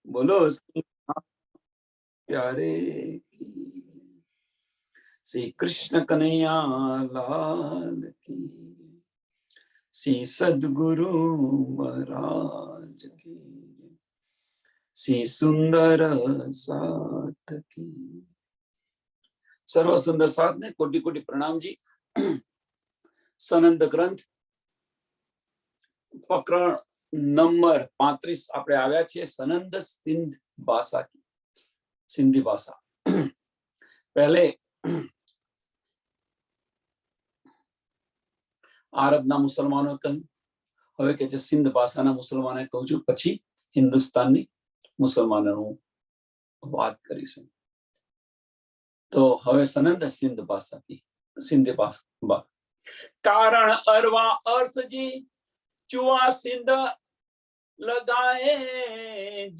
बोलो श्री प्यारे की, श्री कृष्ण कन्हैया लाल की, श्री सद्गुरु महाराज की, श्री सुंदर साथ की। सर्व सुंदर साथ ने कोटि कोटि प्रणाम जी। सनंद ग्रंथ प्रकरण नंबर 35 આપણે આવ્યા છે। સનંદ સિંધ ભાષા की, સિંધી ભાષા। પહેલે આરબના મુસલમાનો કહ્યું, હવે કે છે સિંધ ભાષાના મુસલમાનોએ કહું છું, પછી હિન્દુસ્તાનની મુસલમાનોનું વાત કરીશું। તો હવે સનંદ સિંધ ભાષા की, સિંધી ભાષા। કારણ અરવા અર્સજી चुआ सिंध लगाए,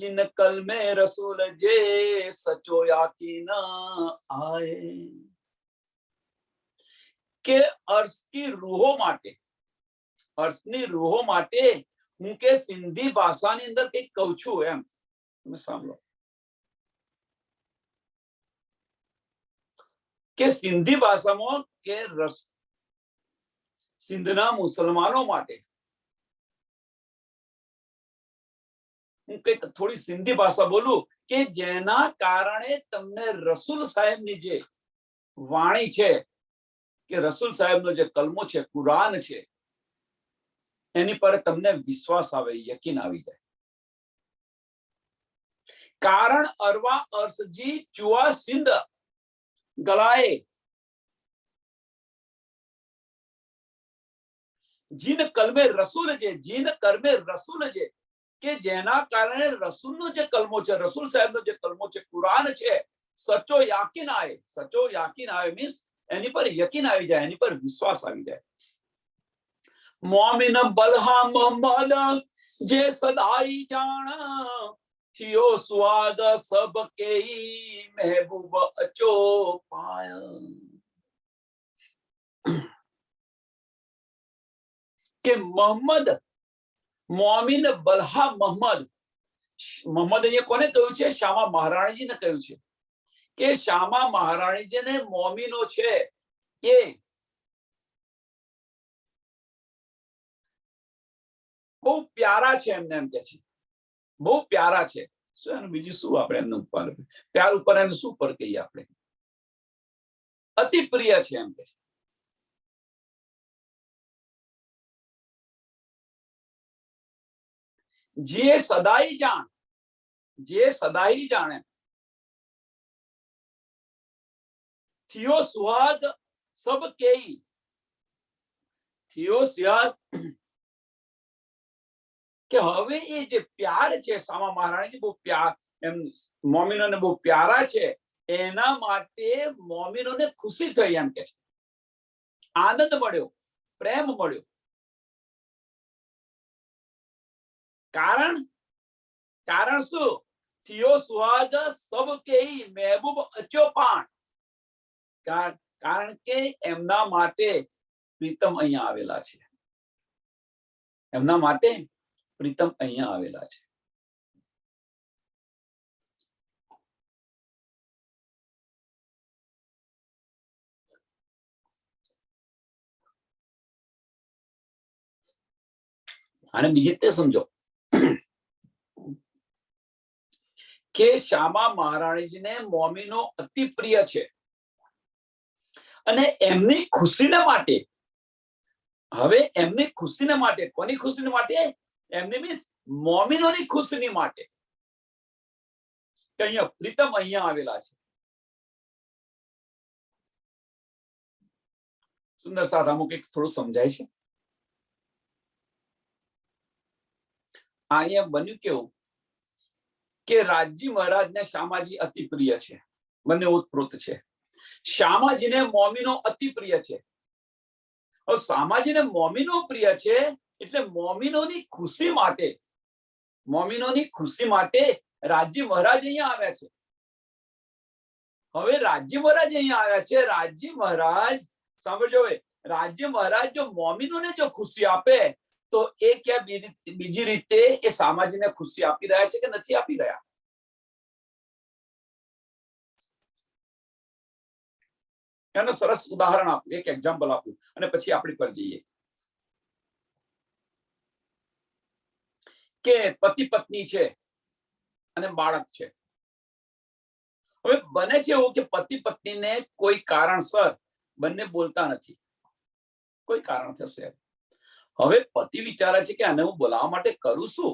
जिन कल में रसूल जे सचो याकीन आए। के अर्श की रूहो माटे, अर्शनी रूहो माटे હું કે સિંધી ભાષાની અંદર કંઈક કહું છું એમ તમે સાંભળો કે સિંધી ભાષામાં કે સિંધના મુસલમાનો માટે थोड़ी सिंधी भाषा बोलू के जेना कारणे तमने रसूल साहेब नी जे वाणी छे के रसूल साहेब नो जे कलमो छे, कुरान छे, एनी पर तमने विश्वास आवे, यकीन आवी जाए। कारण अरवा अर्सजी चुआ सिंध गलाए, जिन कलमे रसूल जे, जिन कर्मे रसूल जे के जेना कारणे रसूलनो जे कलमो छे, रसूल साहेबनो जे कलमो छे, कुरान छे, सचो याकीन आए। सचो याकीन आए मीन्स एनी पर यकीन आवी जाए, एनी पर विश्वास आवी जाए। मोमिन बलहा मोहम्मद जे सदाई जान, थियो स्वाद सब के महबूब अचो पाय। के मोहम्मद मोमिन बलहा मोहम्मद, मोहम्मद અહીંયા કોને કહ્યું છે? શામા મહારાણીજીને કહ્યું છે કે શામા મહારાણીજીને મોમિનો છે એ બહુ પ્યારા છે, એમને એમ કે છે બહુ પ્યારા છે। શું એનું બીજું શું આપણે એમનું ઉપર પ્યાર ઉપર એને શું પર કહીએ આપણે? અતિ પ્રિય છે એમ કે છે। જે સદાઈ જાણ, જે સદાઈ જાણે, થિયો સુહાગ સબ કેઈ, થિયો સુહાગ કે હવે એ જે પ્યાર છે શામા મહારાણી બહુ પ્યાર એમ મોમિનોને બહુ પ્યારા છે, એના માટે મોમિનોને ખુશી થઈ એમ કે છે, આનંદ મળ્યો, પ્રેમ મળ્યો। કારણ કારણ શું? થિયો સુહાગ સબ કેઈ મહેબૂબ અચો પાણ, કારણ કે એમના માટે પ્રીતમ અહીંયા આવેલા છે, એમના માટે પ્રીતમ અહીંયા આવેલા છે। અને બીજી રીતે સમજો કે શામા મહારાણીજીને મોમિનો અતિ પ્રિય છે અને એમની ખુશીને માટે, હવે એમની ખુશીને માટે, કોની ખુશીને માટે? એમની મીન્સ મોમિનોની ખુશીની માટે કે અહીંયા પ્રીતમ અહીંયા આવેલા છે। સુંદર સાધામાં કંઈક થોડું સમજાય છે। અહીંયા બન્યું કેવું કે રાજી મહારાજને શામાજી અતિ પ્રિય છે, બંને ઓતપ્રોત છે। શામાજીને મોમિનો અતિ પ્રિય છે। હવે શામાજીને મોમિનો પ્રિય છે એટલે મોમિનોની ખુશી માટે, મોમિનોની ખુશી માટે રાજી મહારાજ અહીંયા આવ્યા છે। હવે રાજી મહારાજ અહીંયા આવ્યા છે। રાજી મહારાજ સાંભળજો, રાજી મહારાજ જો મોમિનોને જો ખુશી આપે તો એ क्या બીજી રીતે એ શામાજીને ખુશી આપી રહ્યા છે કે નથી આપી રહ્યા? એનું સરસ ઉદાહરણ આપું, એક એક્ઝામ્પલ આપું અને પછી આપણી પર જઈએ કે પતિ પત્ની છે અને બાળક છે. હવે બને છે એવું કે પતિ પત્નીને કોઈ કારણસર બંને બોલતા નથી, કોઈ કારણ થશે. હવે પતિ વિચારે છે કે આને હું બોલાવવા માટે કરું શું?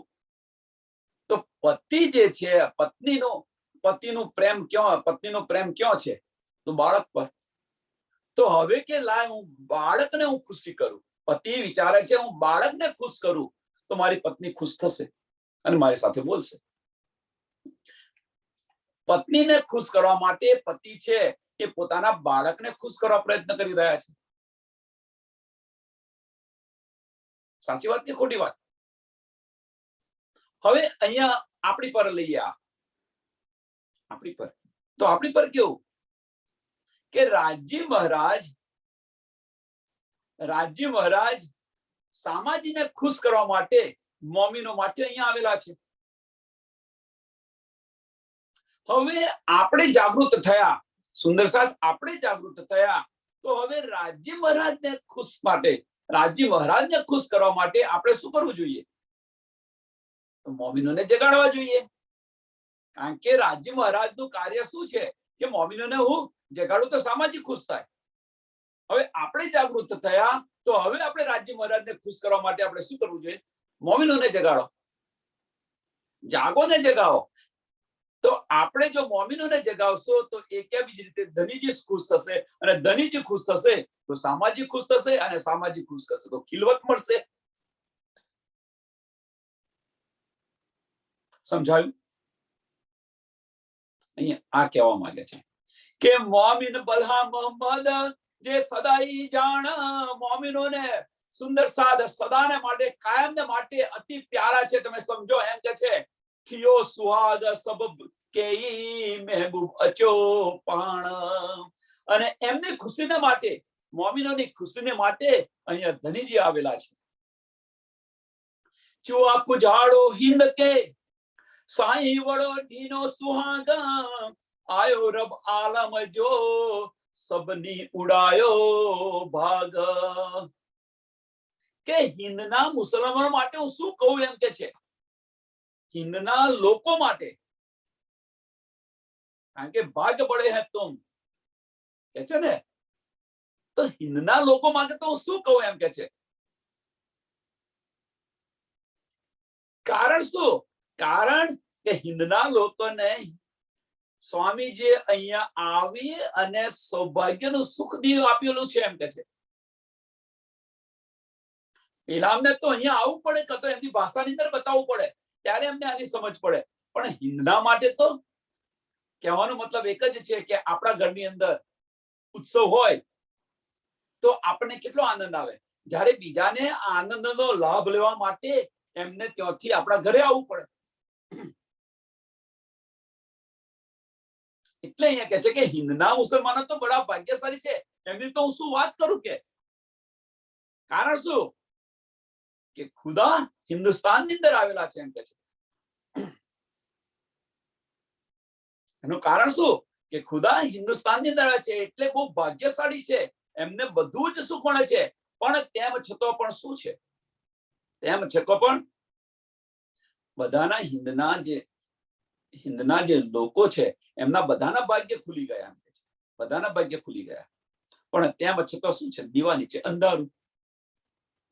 તો પતિ જે છે પતિનું પ્રેમ ક્યાં છે? તો બાળક પર. તો હવે કે લાય હું બાળકને હું ખુશી કરું. પતિ વિચારે છે હું બાળકને ખુશ કરું તો મારી પત્ની ખુશ થશે અને મારી સાથે બોલશે. પત્નીને ખુશ કરવા માટે પતિ છે એ પોતાના બાળકને ખુશ કરવા પ્રયત્ન કરી રહ્યા છે. સાચી વાત કે ખોટી વાત? હવે અહીંયા આપણી પર લઈએ, આપણી પર તો આપણી પર કેવું કે રાજ્ય મહારાજ સામાજીને ખુશ કરવા માટે મોમીનો માટે અહીંયા આવેલા છે. હવે આપણે જાગૃત થયા, સુંદર સાથ આપણે જાગૃત થયા તો હવે રાજ્ય મહારાજને ખુશ કરવા માટે આપણે શું કરવું જોઈએ? મોમીનોને જગાડવા જોઈએ. કારણ કે રાજ્ય મહારાજનું કાર્ય શું છે કે મોમીનોને હું જગાડું તો સામાજિક ખુશ થાય. હવે આપણે જાગૃત થયા તો હવે આપણે રાજ્ય મહારાજને ખુશ કરવા માટે આપણે શું કરવું જોઈએ? મોમીનોને જગાડો, જાગો ને જગાવો. તો આપણે જો મોમીનોને જગાવશો તો બીજી રીતે ધનીજી ખુશ થશે અને ધનીજી ખુશ થશે તો સામાજિક ખુશ થશે અને સામાજિક ખુશ થશે તો ખિલવત મળશે. સમજાયું? અહીંયા આ કહેવા માંગે છે કે મોમીન બલ્હા મોહમ્મદ જે સદાઈ જાણ મોમીનોને સુંદર સાદ સદાને માટે કાયમને માટે અતિ પ્યારા છે. તમે સમજો એમ કે છે થિયો સુહાગ સબબ કેઈ મહેબૂબ અચો પાણ. અને એમની ખુશીને માટે, મોમીનોની ખુશીને માટે અહીંયા ધનીજી આવેલા છે. જો આપકો ઝાડો હિંદ કે સાઈ વડો ઢીનો સુહાગા આયો રબ આલમ જો સબની ઉડાયો ભાગ. કે હિંદના મુસલમાનો માટે હું શું કહું એમ કે છે, હિંદના લોકો માટે, કારણ કે ભાગ્ય પડે હે તુમ કે છે ને, તો હિંદના લોકો માટે તો હું શું કહું એમ કે છે. કારણ શું? કારણ કે હિંદના લોકોને સ્વામીજી અહીંયા આવી અને સૌભાગ્યનું સુખ આપેલું છે એમ કે છે. પેલા અમને તો અહીંયા આવવું પડે કે તો એમની ભાષાની અંદર બતાવવું પડે ત્યારે એમને આની સમજ પડે. પણ હિંદના માટે તો કહેવાનો મતલબ એક જ છે કે આપણા ઘરની અંદર ઉત્સવ હોય તો આપણને કેટલો આનંદ આવે. જ્યારે બીજાને આનંદનો લાભ લેવા માટે એમને ત્યાંથી આપણા ઘરે આવવું પડે. એટલે અહીંયા કહે છે કે હિંદના મુસલમાનો તો બડા ભાગ્યશાળી છે, એમની તો હું શું વાત કરું કે. કારણ શું? કે ખુદા હિન્દુસ્તાનની અંદર આવેલા છે એમ કે છે. એનું કારણ શું? કે ખુદા હિન્દુસ્તાનની અંદર આવે છે એટલે બહુ ભાગ્યશાળી છે, એમને બધું જ સુખ મળે છે. પણ તેમ છતાં પણ શું છે? તેમ છતાં પણ બધાના હિંદના જે લોકો છે એમના બધાના ભાગ્ય ખુલી ગયા એમ કે છે. બધાના ભાગ્ય ખુલી ગયા. પણ તેમ છતાં શું છે? દીવા નીચે અંધારું.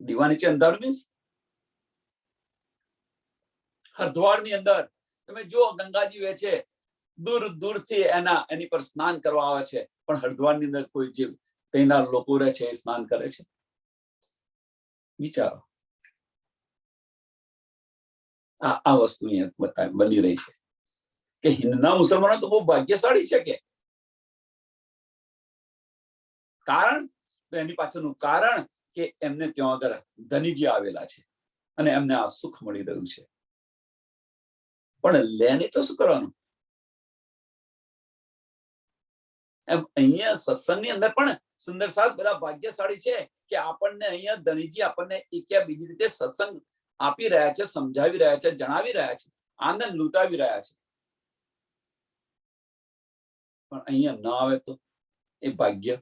દીવા નીચે અંધારું મીન્સ હરિદ્વારની અંદર તમે જો ગંગાજી વે છે, દૂર દૂરથી એની પર સ્નાન કરવા આવે છે, પણ હરિદ્વારની અંદર કોઈ જે તેના લોકો રહે છે એ સ્નાન કરે છે. વિચારો, આ વસ્તુ અહીંયા બની રહી છે કે હિન્દના મુસલમાનો તો બહુ ભાગ્યશાળી છે. કે કારણ તો એની પાછળનું કારણ કે એમને ત્યાં આગળ ધનીજી આવેલા છે અને એમને આ સુખ મળી રહ્યું છે. પણ લેને તો શું કરવાનું? એમ અહીંયા સત્સંગની અંદર પણ સુંદર સાથ બધા ભાગ્યશાળી છે કે આપણને અહીંયા ધનીજી આપણને બીજી રીતે સત્સંગ આપી રહ્યા છે, સમજાવી રહ્યા છે, જણાવી રહ્યા છે, આનંદ લૂંટાવી રહ્યા છે. પણ અહીંયા ના આવે તો એ ભાગ્ય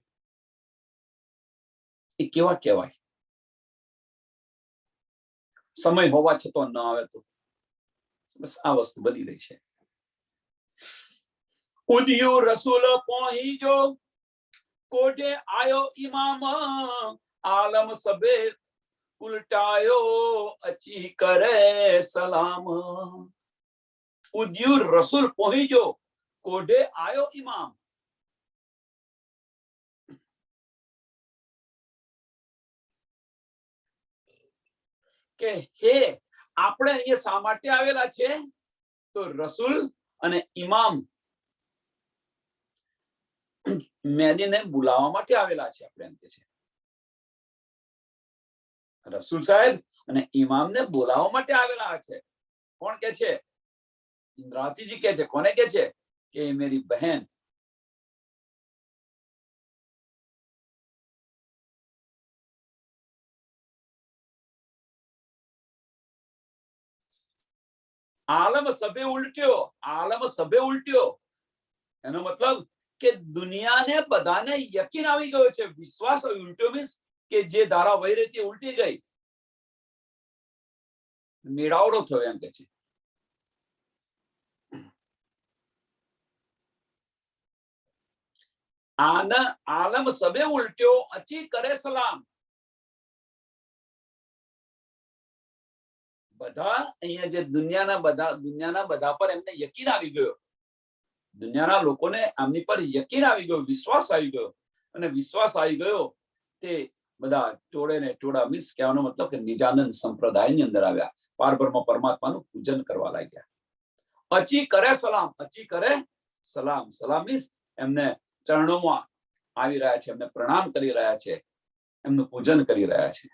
એ કેવા કહેવાય? સમય હોવા છતાં ન આવે તો બસ આ વસ્તુ બની રહી છે. ઉદયુ રસૂલ પહોંચી જો કોટે આયો ઇમામ આલમ સબે ઉલટાયો અચી કરે સલામ. ઉદયુ રસૂલ પહોંચી જો કોટે આયો ઇમામ. કે હે આપણે અહીંયા શા માટે આવેલા છે? તો રસૂલ અને ઇમામ મેદીને બોલાવવા માટે આવેલા છે. આપણે એમ કે છે રસૂલ સાહેબ અને ઇમામને બોલાવવા માટે આવેલા છે. કોણ કે છે? ઇન્દ્રાવતીજી કે છે. કોને કે છે? કે મેરી બહેન આલમ સભે ઉલટ્યો. આલમ સભે ઉલટ્યો એનો મતલબ કે દુનિયાને બધાને યકીન આવી ગયો છે, વિશ્વાસ ઉલટ્યો મીન્સ કે જે ધારા વહી રહી હતી ઉલટી ગઈ, મેળાવડો થયો એમ કે છે. આલમ સભે ઉલટ્યો અચી કરે સલામ. બધા અહીંયા જે દુનિયાના બધા પર એમને યકીન આવી ગયો. દુનિયાના લોકોને આમની પર યકીન આવી ગયો, વિશ્વાસ આવી ગયો. અને વિશ્વાસ આવી ગયો તે બધા ટોળે ને ટોળા મીન્સ કહેવાનો મતલબ કે નિજાનંદ સંપ્રદાયની અંદર આવ્યા. પારબ્રહ્મ પરમાત્માનું પૂજન કરવા લાગ્યા. અચી કરે સલામ. અચી કરે સલામ. સલામ મીન્સ એમને ચરણોમાં આવી રહ્યા છે, એમને પ્રણામ કરી રહ્યા છે, એમનું પૂજન કરી રહ્યા છે.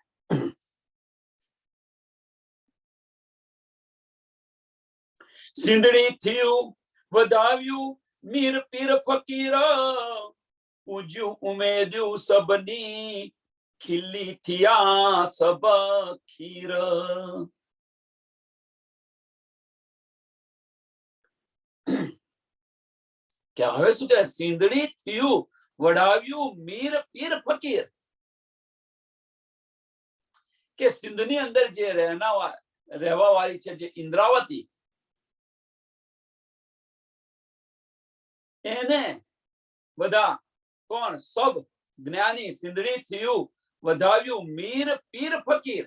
સિંધડી થયું વધાવ્યું મીર પીર ફકીર, પૂજ્યું ઉમેદ્યું સબની ખીલી થયા સબ ખીર. કે હવે શું કે સિંધડી થયું વડાવ્યું મીર પીર ફકીર. કે સિંધની અંદર જે રહેવા વાળી છે, જે ઇન્દ્રાવતી, એને બધા કોણ સબ જ્ઞાની સિંધડી થયું વધાવ્યું મીર પીર ફકીર.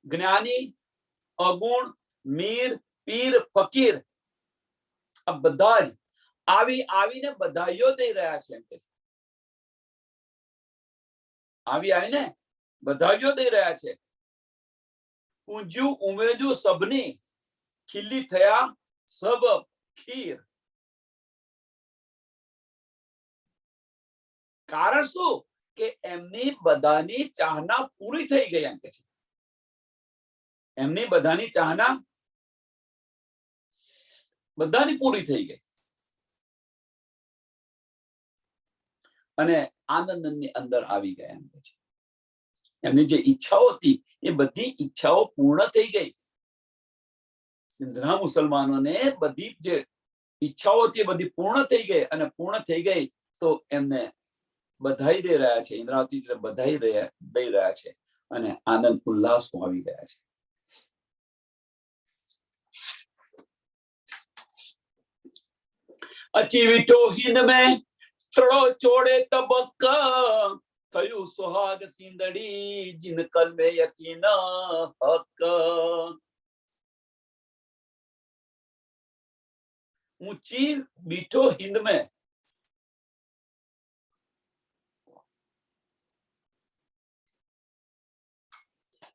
જ્ઞાની, અગુણ, મીર, પીર, ફકીર આ બધા જ આવીને બધાઈઓ દઈ રહ્યા છે. એમ કે આવીને બધાઈઓ દઈ રહ્યા છે. પૂજ્યું ઉમેદ્યું સબની ખીલી થયા સબ ખીર. કારણ શું કે એમની બધાની ચાહના પૂરી થઈ ગઈ. એમ કે છે એમની બધાની ચાહના બધાની પૂરી થઈ ગઈ અને આનંદની અંદર આવી ગયા. એમ કે છે એમની જે ઈચ્છાઓ હતી એ બધી ઈચ્છાઓ પૂર્ણ થઈ ગઈ. સિંધના મુસલમાનોને બધી જે ઈચ્છાઓ હતી બધી પૂર્ણ થઈ ગઈ. અને પૂર્ણ થઈ ગઈ તો એમને બધાઈ દઈ રહ્યા છે. ઇન્દ્રાવતી બધાઈ દઈ રહ્યા છે અને આનંદ ઉલ્લાસમાં આવી ગયા છે. અચી વિઠો હિંદ મેં ત્રણો ચોડે તબક, થયું સુહાગ સિંદડી જીન કલ મેં યકીન હક. ઊંચી બીઠો હિંદ મેં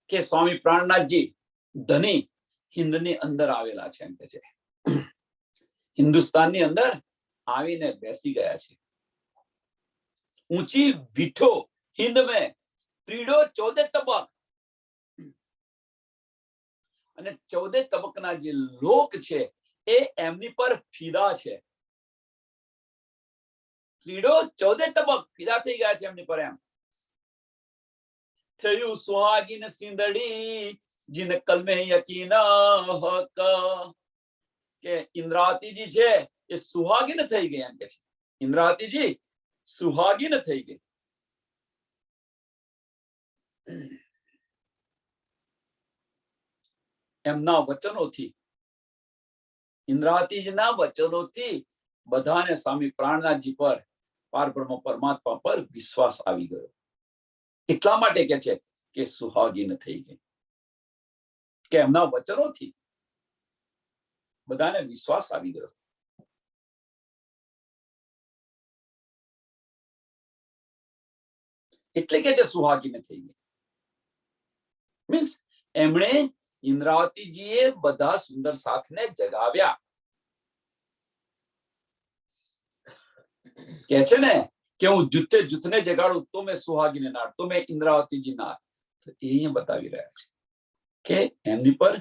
કે સ્વામી પ્રાણનાથજી ધની હિન્દની અંદર આવેલા છે. એમ કે છે હિન્દુસ્તાનની અંદર આવીને બેસી ગયા છે. ઊંચી વિઠો હિંદ મેં ત્રીડો 14 તબક. અને 14 તબકના જે લોક છે એ એમની પર ફિદા છે. ત્રીડો 14 તબક ફિદા થઈ ગયા છે એમની પર. એમ થયું સુહાગીન સિંદડી જીન કલમે યકીન હક. કે ઇન્દ્રાવતીજી છે એ સુહાગીન થઈ ગઈ. એમ કે છે ઇન્દ્રાવતીજી સુહાગીન થઈ ગઈ. એમના વચનોથી, ઇન્દ્રાવતીજીના વચનોથી બધાને સ્વામી પ્રાણનાથજી પર, પારબ્રહ્મ પરમાત્મા પર વિશ્વાસ આવી ગયો. એટલા માટે કે છે કે સુહાગીન થઈ ગઈ, કે એમના વચનોથી બધાને વિશ્વાસ આવી ગયો. એટલે કે જે સુહાગીને થઈ ગઈ. મીન્સ એમણે, ઇન્દ્રાવતીજીએ બધા સુંદર સાથને જગાવ્યા. કે છે ને કે હું જૂથે જૂથને જગાડું તો મેં સુહાગીને નાર, તો મેં ઇન્દ્રાવતીજી નાર. તો એ અહીંયા બતાવી રહ્યા છે કે એમની પર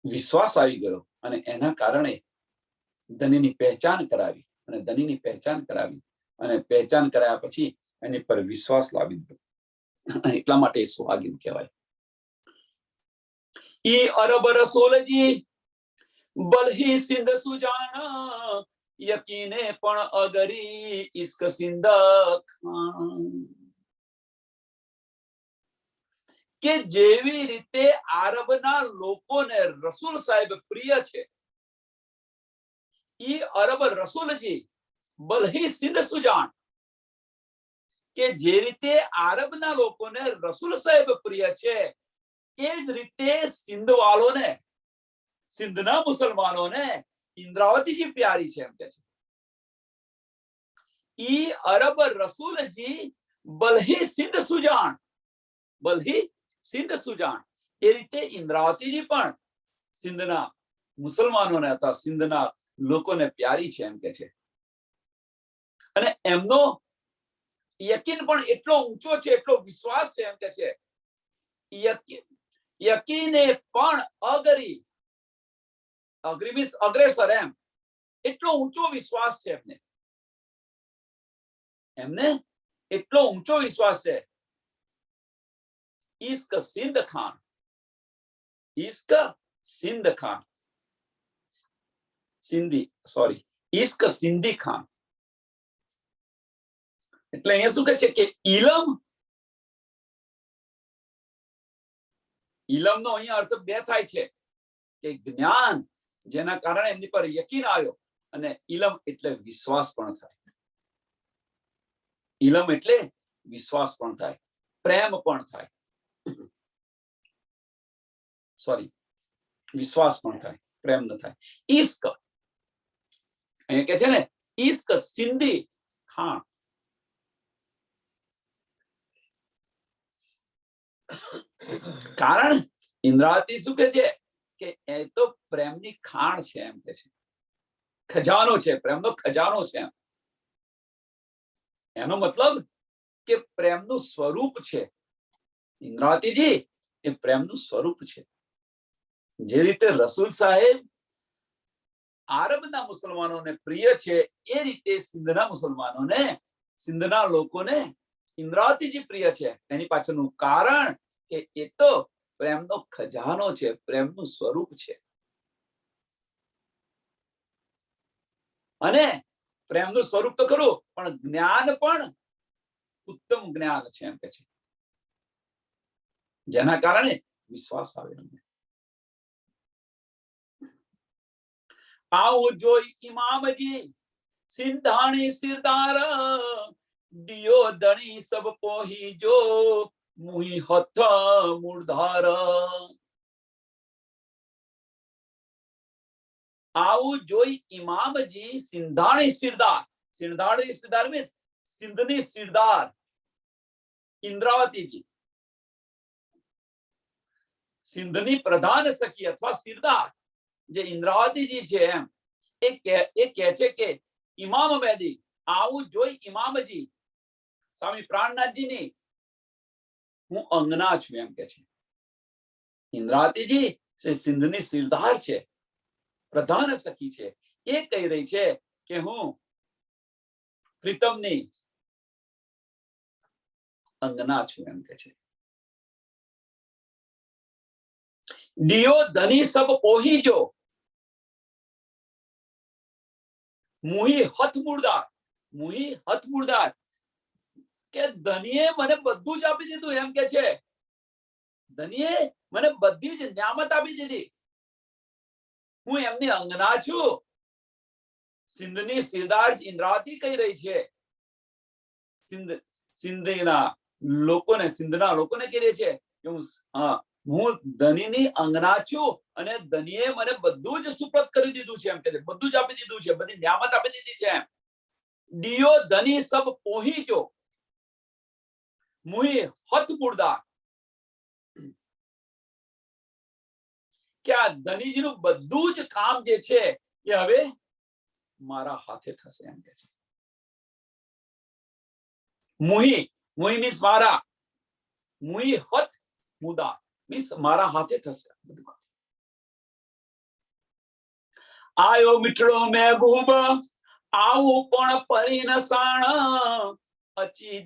વિશ્વાસ આવી ગયો અને એના કારણે ધનીની પહેચાન કરાવી, અને ધનીની પહેચાન કરાવી અને પહેચાન કરાયા પછી એની પર વિશ્વાસ લાવી દીધો. એટલા માટે એ સુહાગીન કહેવાય. ઈ અરબ રસોલજી બલહી સિંધ સુજાણા, યકીને પણ અગરી ઇશ્ક સિંધ ખાણ. કે જેવી રીતે આરબના લોકોને રસૂલ સાહેબ પ્રિય છે, ઈ અરબ રસૂલજી બલહી સિંધ સુજાણ, કે જે રીતે આરબના લોકોને રસૂલ સાહેબ પ્રિય છે, એ જ રીતે સિંધ વાળોને, સિંધના મુસલમાનોને ઇન્દ્રાવતીજી પ્યારી છે એમ કે છે. ઈ અરબ રસૂલજી બલહી સિંધ સુજાણ, બલહી સિંધ સુજાણ, એ રીતે ઇન્દ્રાવતીજી પણ સિંધના મુસલમાનોને અથવા સિંધના લોકોને પ્યારી છે એમ કે છે. અને એમનો યકીન પણ એટલો ઊંચો છે, એટલો વિશ્વાસ છે એમ કે છે. યકીને પણ અગરી, અગ્રી મીન્સ અગ્રેસર, એમ એટલો ઊંચો વિશ્વાસ છે એમને. એમને એટલો ઊંચો વિશ્વાસ છે. ઇશ્ક સિંધ ખાન, ઇશ્ક સિંધ ખાન, સિંધી, સોરી, ઇશ્ક સિંધી ખાન. એટલે અહીંયા શું કહે છે કે ઇલમ, ઇલમનો અહીંયા અર્થ બે થાય છે, કે જ્ઞાન જેના કારણે એમની પર યકીન આવ્યો, અને ઇલમ એટલે વિશ્વાસ પણ થાય. ઇલમ એટલે વિશ્વાસ પણ થાય, પ્રેમ પણ થાય, સોરી, વિશ્વાસ પણ થાય, પ્રેમ ન થાય. ઇશ્ક અહીંયા કે છે ને, ઇશ્ક સિંધી ખાણ. કારણ ઇન્દ્રાવતી શું કે છે કે એ તો પ્રેમની ખાણ છે એમ કે છે, ખજાનો છે, પ્રેમનો ખજાનો છે એમ. એનો મતલબ કે પ્રેમનું સ્વરૂપ છે. ઇન્દ્રાવતીજી એ પ્રેમનું સ્વરૂપ છે. જે રીતે રસૂલ સાહેબ આરબના મુસલમાનોને પ્રિય છે, એ રીતે સિંધના મુસલમાનોને, સિંધના લોકોને ઇન્દ્રાવતીજી પ્રિય છે. એની પાછળનું કારણ કે એ તો પ્રેમનો ખજાનો છે, પ્રેમનું સ્વરૂપ છે. અને પ્રેમનું સ્વરૂપ તો ખરું, પણ જ્ઞાન પણ ઉત્તમ જ્ઞાન છે એમ કે છે, જેના કારણે વિશ્વાસ આવે. આવું જોઈ ઇમામજી સિંધાણી સિરદાર, દિયો ધણી સબ પોહી જો મુહી હથ મૂળધાર. આવું જોઈ ઇમામજી સિંધાણી સિરદાર, સિંધાણી સિરદાર મીન્સ સિંધની સિરદાર ઇન્દ્રાવતીજી, સિંધની પ્રધાન સખી અથવા સિરદાર જે ઇન્દ્રાવતીજી છે એમ, એ કહે છે કે ઇમામ મેદી, આવું જોઈ ઇમામજી સ્વામી પ્રાણનાથજીની હું અંગના છું એમ કે છે. ઇન્દ્રાવતીજી સિંધની સિરદાર છે, પ્રધાન સખી છે. એ કહી રહી છે કે હું પ્રીતમની અંગના છું એમ કે છે. દિયો ધની સબ પોહી જો મુહી હથ મૂળદાર, મુહી હથ મૂળદાર, કે ધનીએ મને બધું જ આપી દીધું એમ કે છે. ધનીએ મને બધી જ નિયામત આપી દીધી. હું એમની અંગના છું. સિંધની સિરદાર ઇન્દ્રાવતી કહી રહી છે. સિંધના લોકોને કહી રહી છે કે હું ધનીની અંગના છું અને ધનીએ મને બધું જ સુપ્રત કરી દીધું છે. એમ કે બધું જ આપી દીધું છે, બધી નિયામત આપી દીધી છે. દિયો ધની સબ પોહીજો મુહી હત મુર્દા. કે આ ધનીજીનું બધું જ કામ જે છે એ હવે મારા હાથે થશે. એમ કે છે મુહી મીન્સ મારા, મુહી હત મુદા મીન્સ મારા હાથે થશે. આયો મીઠડો મહેબૂબ આવું પણ પરિનસાણ, અચી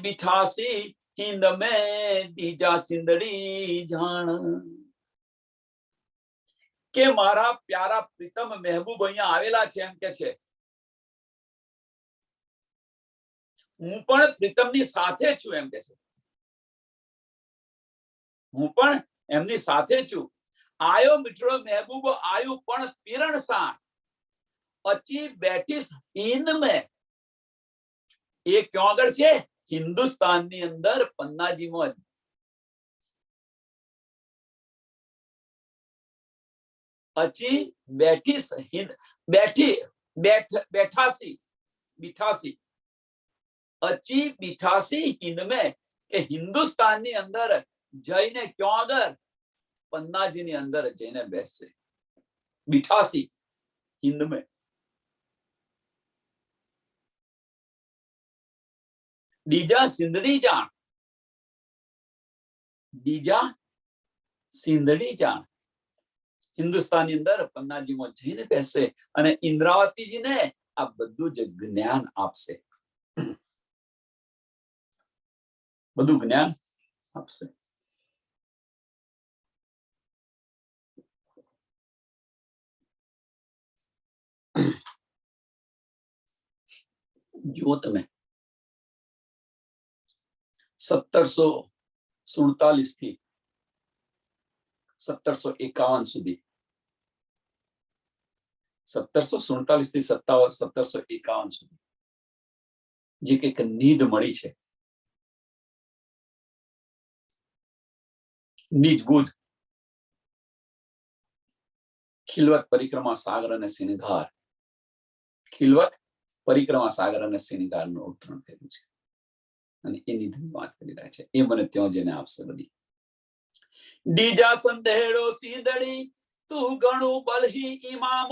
બીઠાસી હિંદ મેં દીજા સિંદડી જાણ. કે મારા પ્યારા પ્રીતમ મહેબૂબ અહીંયા આવેલા છે. એમ કે છે હું પણ પ્રીતમની સાથે છું. એમ કે છે હું પણ એમની સાથે છું. આયો મીઠડો મહેબૂબ આયુ પણ પીરણસાણ, અચી બેઠીસ હિંદ મેં. એ ક્યાં આગળ છે? હિન્દુસ્તાનની અંદર પન્નાજીમાં. અચી બેઠીસ હિંદ, બીઠાસી અચી બીઠાસી હિંદ મેં. કે હિન્દુસ્તાનની અંદર જઈને ક્યાં આગળ? પન્નાજીની અંદર જઈને બેસશે. બીઠાસી હિંદ મેં. દીજા સિંદડી જાણ, દીજા સિંદડી જાણ. હિન્દુસ્તાનની અંદર પન્નાજીમાં જઈને બેસશે અને ઇન્દ્રાવતીજીને આ બધું જ જ્ઞાન આપશે. બધું જ્ઞાન આપશે. જુઓ તમે 1747 થી 1751 સુધી, 1747 થી 1751 સુધી જે કંઈક નીધ મળી છે, નીજગુદ, ખિલવત પરિક્રમા સાગર અને સિનગાર, ખિલવત પરિક્રમા સાગર અને સિનગારનું અવતરણ થયેલું છે અને એ નિધિની વાત કરી રહ્યા છે. એ મને ત્યાં જઈને આપશે બધી. દીજા સંધેડો સિંધડી તું ઘણું બલહી ઇમામ,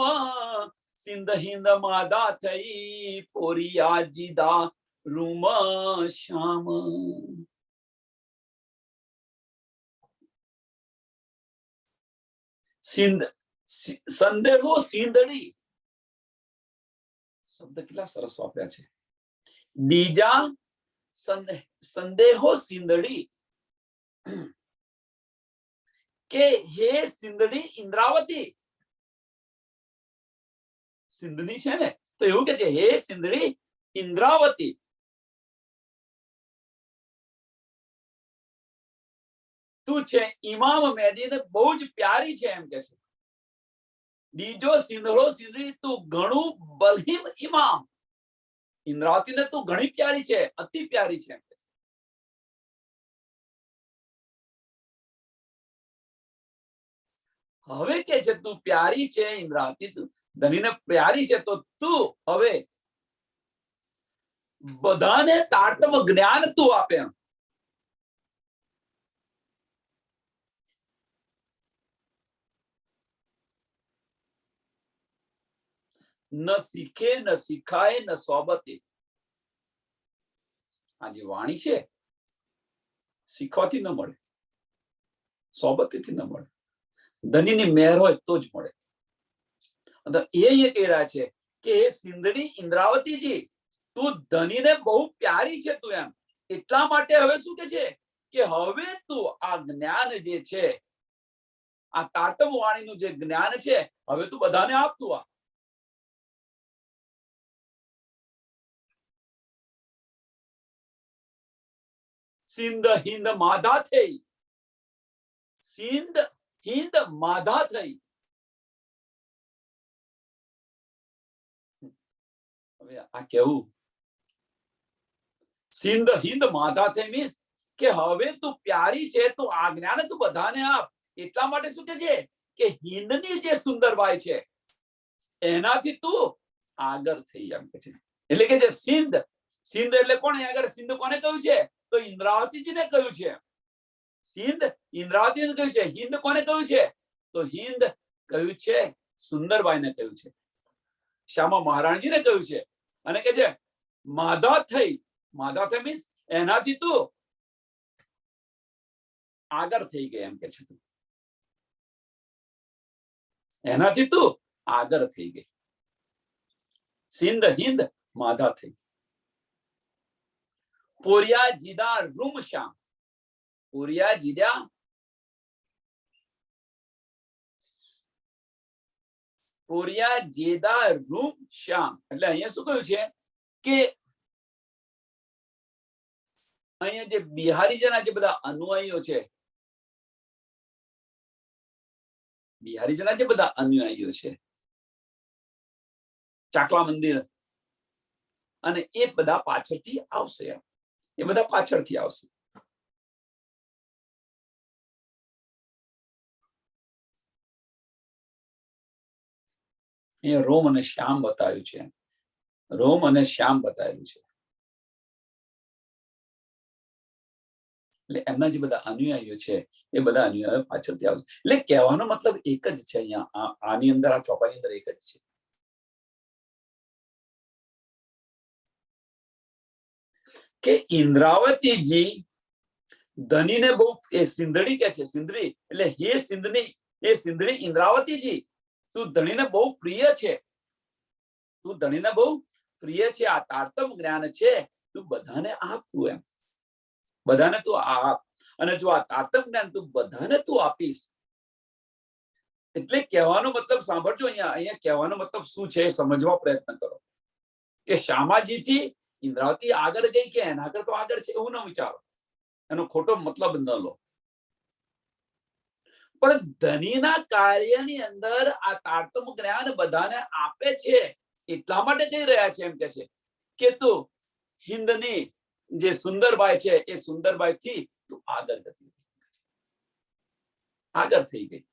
સિંધ હિંદ માદા થઈ પોરિયા જીદા રૂમ શ્યામ. સિંધ સંદેહો સિંધડી શબ્દ કેટલા સરસ વાપર્યા છે. દીજા સંદેહો સિંધડી. કે હે સિંધડી ઇન્દ્રાવતી. સિંધની છે ને તો એવું કે છે હે સિંધડી ઇન્દ્રાવતી. તું છે ઇમામ મેદીને બહુ જ પ્યારી છે. એમ કે છે દીજો સિંધડો સિંધડી તું ઘણું બલહીમ ઇમામ. ઇન્દ્રાવતીને તું ઘણી પ્યારી છે, અતિ પ્યારી છે. હવે કે છે તું પ્યારી છે ઇન્દ્રાવતી, તું ધનીને પ્યારી છે તો તું હવે બધાને તારતમ જ્ઞાન તું આપે. ન શીખે ન શીખાય ન સોબતે. આ જે વાણી છે શીખવાથી ન મળે, સોબતથી ન મળે, ધનીની મહેર હોય તો જ મળે. એ કહી રહ્યા છે કે સિંધડી ઇન્દ્રાવતીજી તું ધનીને બહુ પ્યારી છે તું એમ. એટલા માટે હવે શું કે છે કે હવે તું આ જ્ઞાન જે છે, આ તારતમ વાણીનું જે જ્ઞાન છે હવે તું બધાને આપતું આ. સિંધ હિંદ માધા થઈ સિંધ હિંદ માધા થઈ. હવે આ કેવું? સિંધ હિંદ માધા થઈ મીન્સ કે હવે તું પ્યારી છે, તું આજ્ઞાને તું બધાને આપ. એટલા માટે શું કે છે કે હિંદની જે સુંદરબાઈ છે એનાથી તું આગળ થઈ એમ કે છે. એટલે કે જે સિંધ, સિંધ એટલે કોણ? આગળ સિંધ કોને કહ્યું છે? તો ઇન્દ્રાવતીજીને કહ્યું છે. સિંધ ઇન્દ્રાવતીને કહ્યું છે. હિંદ કોને કહ્યું છે? તો હિંદ કહ્યું છે સુંદરબાઈને કહ્યું છે, શ્યામા મહારાણીજીને કહ્યું છે. અને કે છે માધા થઈ. માધા થઈ મીન્સ એનાથી તું આગળ થઈ ગઈ એમ કે છે. તું એનાથી તું આગળ થઈ ગઈ. સિંધ હિંદ માધા થઈ. પોરિયા જીદા રૂમ શ્યામ. પોરિયા જીદા પોરિયા જેદા રૂમ શ્યામ. એટલે અહીંયા શું કહ્યું છે કે અહીંયા જે બિહારીજના જે બધા અનુયાયીઓ છે, બિહારીજના જે બધા અનુયાયીઓ છે, ચાકલા મંદિર, અને એ બધા પાછળથી આવશે. એ બધા પાછળથી આવશે. અહીંયા રોમ અને શ્યામ બતાવ્યું છે. રોમ અને શ્યામ બતાવેલું છે. એટલે એમના જે બધા અનુયાયીઓ છે એ બધા અનુયાયીઓ પાછળથી આવશે. એટલે કહેવાનો મતલબ એક જ છે. અહીંયા આની અંદર, આ ચોપાની અંદર એક જ છે કે ઇન્દ્રાવતીજી ધનીને બહુ, એ સિંધડી કે છે, સિંધડી એટલે હે સિંધની, એ સિંધડી ઇન્દ્રાવતીજી તું ધણીને બહુ પ્રિય છે. તું ધણીને બહુ પ્રિય છે. આ તારતમ જ્ઞાન છે, તું બધાને આપ. તું એમ બધાને તું આપ. અને જો આ તારતમ જ્ઞાન તું બધાને તું આપીશ, એટલે કહેવાનો મતલબ સાંભળજો. અહીંયા કહેવાનો મતલબ શું છે સમજવા પ્રયત્ન કરો. કે શામાજીથી ઇન્દ્રાવતી આગળ ગઈ કે એના આગળ તો આગળ છે એવું ન વિચારો. એનો ખોટો મતલબ ન લો. પણ ધનીના કાર્યની અંદર આ તારતમ જ્ઞાન બધાને આપે છે. એટલા માટે કહી રહ્યા છે એમ કે છે કે તું હિંદની જે સુંદરબાઈ છે એ સુંદરબાઈ થી તું આગળ ગતિ, આગળ થઈ ગઈ.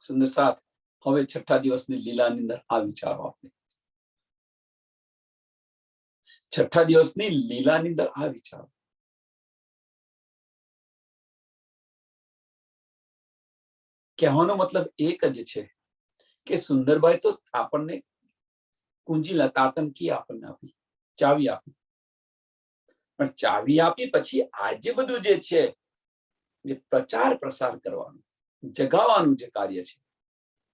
સુંદર સાથ. હવે છઠ્ઠા દિવસની લીલાની અંદર આ વિચારો આપણે, છઠ્ઠા દિવસની લીલાની અંદર આ વિચારો. કહેવાનો મતલબ એક જ છે કે સુંદરબાઈ તો આપણને કુંજી તારતમ કી આપણને આપી, ચાવી આપી. પણ ચાવી આપી પછી આજે બધું જે છે, જે પ્રચાર પ્રસાર કરવાનું, જગાવવાનું જે કાર્ય છે,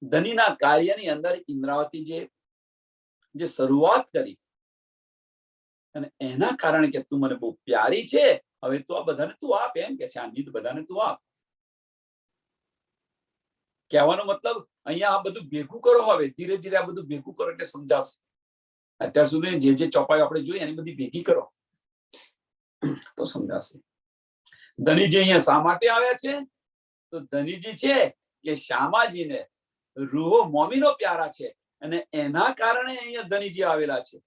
ધનીના કાર્યની અંદર ઇન્દ્રાવતી જે શરૂઆત કરી, અને એના કારણે કે તું મને બહુ પ્યારી છે, હવે તું આ બધાને તું આપ એમ કે છે. આ નીત બધાને તું આપ. કહેવાનો મતલબ અહીંયા આ બધું ભેગું કરો. હવે ધીરે ધીરે આ બધું ભેગું કરો એટલે સમજાશે. અત્યાર સુધી જે ચોપાઈ આપણે જોઈ એની બધી ભેગી કરો તો સમજાશે. ધનીજી અહીંયા શા માટે આવ્યા છે? તો ધનીજી છે કે શ્યામાજીને રૂહો મોમીનો પ્યારા છે, અને એના કારણે અહીંયા ધનીજી આવેલા છે.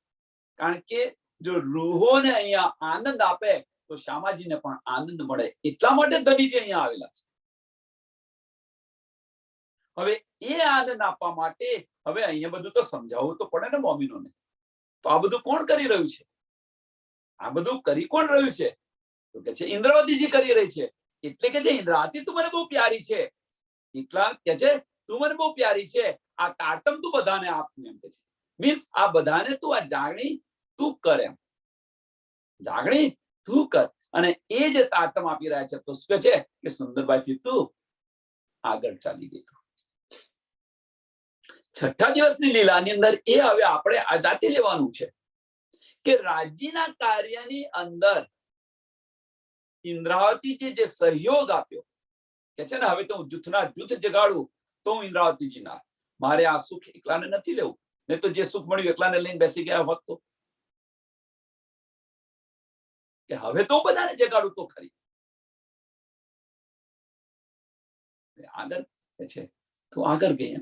કારણ કે જો રૂહોને અહીંયા આનંદ આપે તો શ્યામાજીને પણ આનંદ મળે. એટલા માટે ધનીજી અહીંયા આવેલા છે. હવે એ આનંદ આપવા માટે હવે અહીંયા બધું તો સમજાવવું તો પડે ને મોમીનોને. તો આ બધું કોણ કરી રહ્યું છે? આ બધું કરી કોણ રહ્યું છે? તો કે છે ઇન્દ્રાવતીજી કરી રહી છે. એટલે કે છે ઇન્દ્રાવતી તું મને બહુ પ્યારી છે. એટલા કે છે તું મને બહુ પ્યારી છે. આ તારતમ તું બધાને આપતું એમ કે છે. મીન્સ આ બધાને તું આ જાગણી તું કર એમ. જાગણી તું કર. અને એ જે તારતમ આપી રહ્યા છે તો શું છે કે સુંદરબાઈથી તું આગળ ચાલી ગઈ. છઠ્ઠા દિવસની લીલાની અંદર એ હવે આપણે આઝાદી લેવાનું છે કે રાજ્યના કાર્યની અંદર ઇન્દ્રાવતીજી જે સહયોગ આપ્યો કે છે ને, હવે તો હું જૂથના જૂથ જગાડું તો હું ઇન્દ્રાવતીજીના, મારે આ સુખ એકલાને નથી લેવું. નહીં તો જે સુખ મળ્યું એકલાને લઈને બેસી ગયા હોત તો કે હવે તો બધાને જગાડું તો ખરી. આગળ છે તો આગળ ગઈ.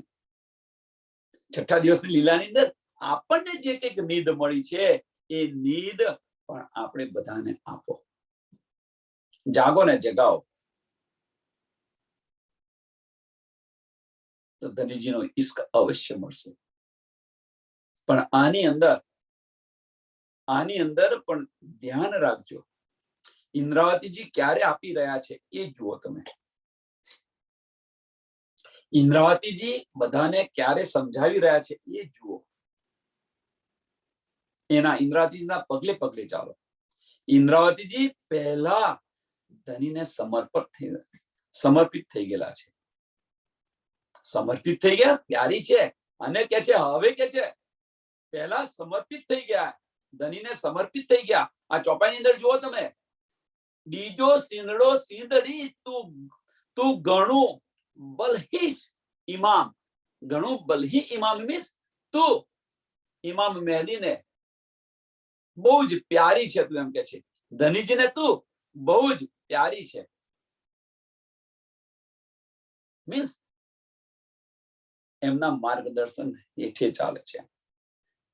છઠ્ઠા દિવસની લીલાની અંદર આપણને જે કંઈક નીંદ મળી છે એ નીંદ પણ આપણે બધાને આપો. જાગો ને જગાવો. તો ધનીજીનો ઈશ્ક અવશ્ય મળશે. પણ આની અંદર પણ ધ્યાન રાખજો, ઇન્દ્રાવતીજી ક્યારે આપી રહ્યા છે એ જુઓ તમે. ઇન્દ્રાવતીજી બધાને ક્યારે સમજાવી રહ્યા છે એ જુઓ. એના ઇન્દ્રાવતીજીના પગલે પગલે ચાલો. ઇન્દ્રાવતીજી પહેલા ધનીને સમર્પિત થઈ ગયેલા છે. સમર્પિત થઈ ગયા, પ્યારી છે અને કે છે હવે કે છે પહેલા સમર્પિત થઈ ગયા, ધનીને સમર્પિત થઈ ગયા. આ ચોપાઈની અંદર જુઓ તમે, બીજો સિંદડો સિંદડી તું ઘણું બલહીશ ઇમામ. ઘણું બલહી ઇમામ મીન્સ તું ઇમામ મહેદીને બહુ જ પ્યારી છે. તું એમ કે છે ધનીજીને તું બહુ જ પ્યારી છે. મીન્સ એમના માર્ગદર્શન હેઠે ચાલે છે.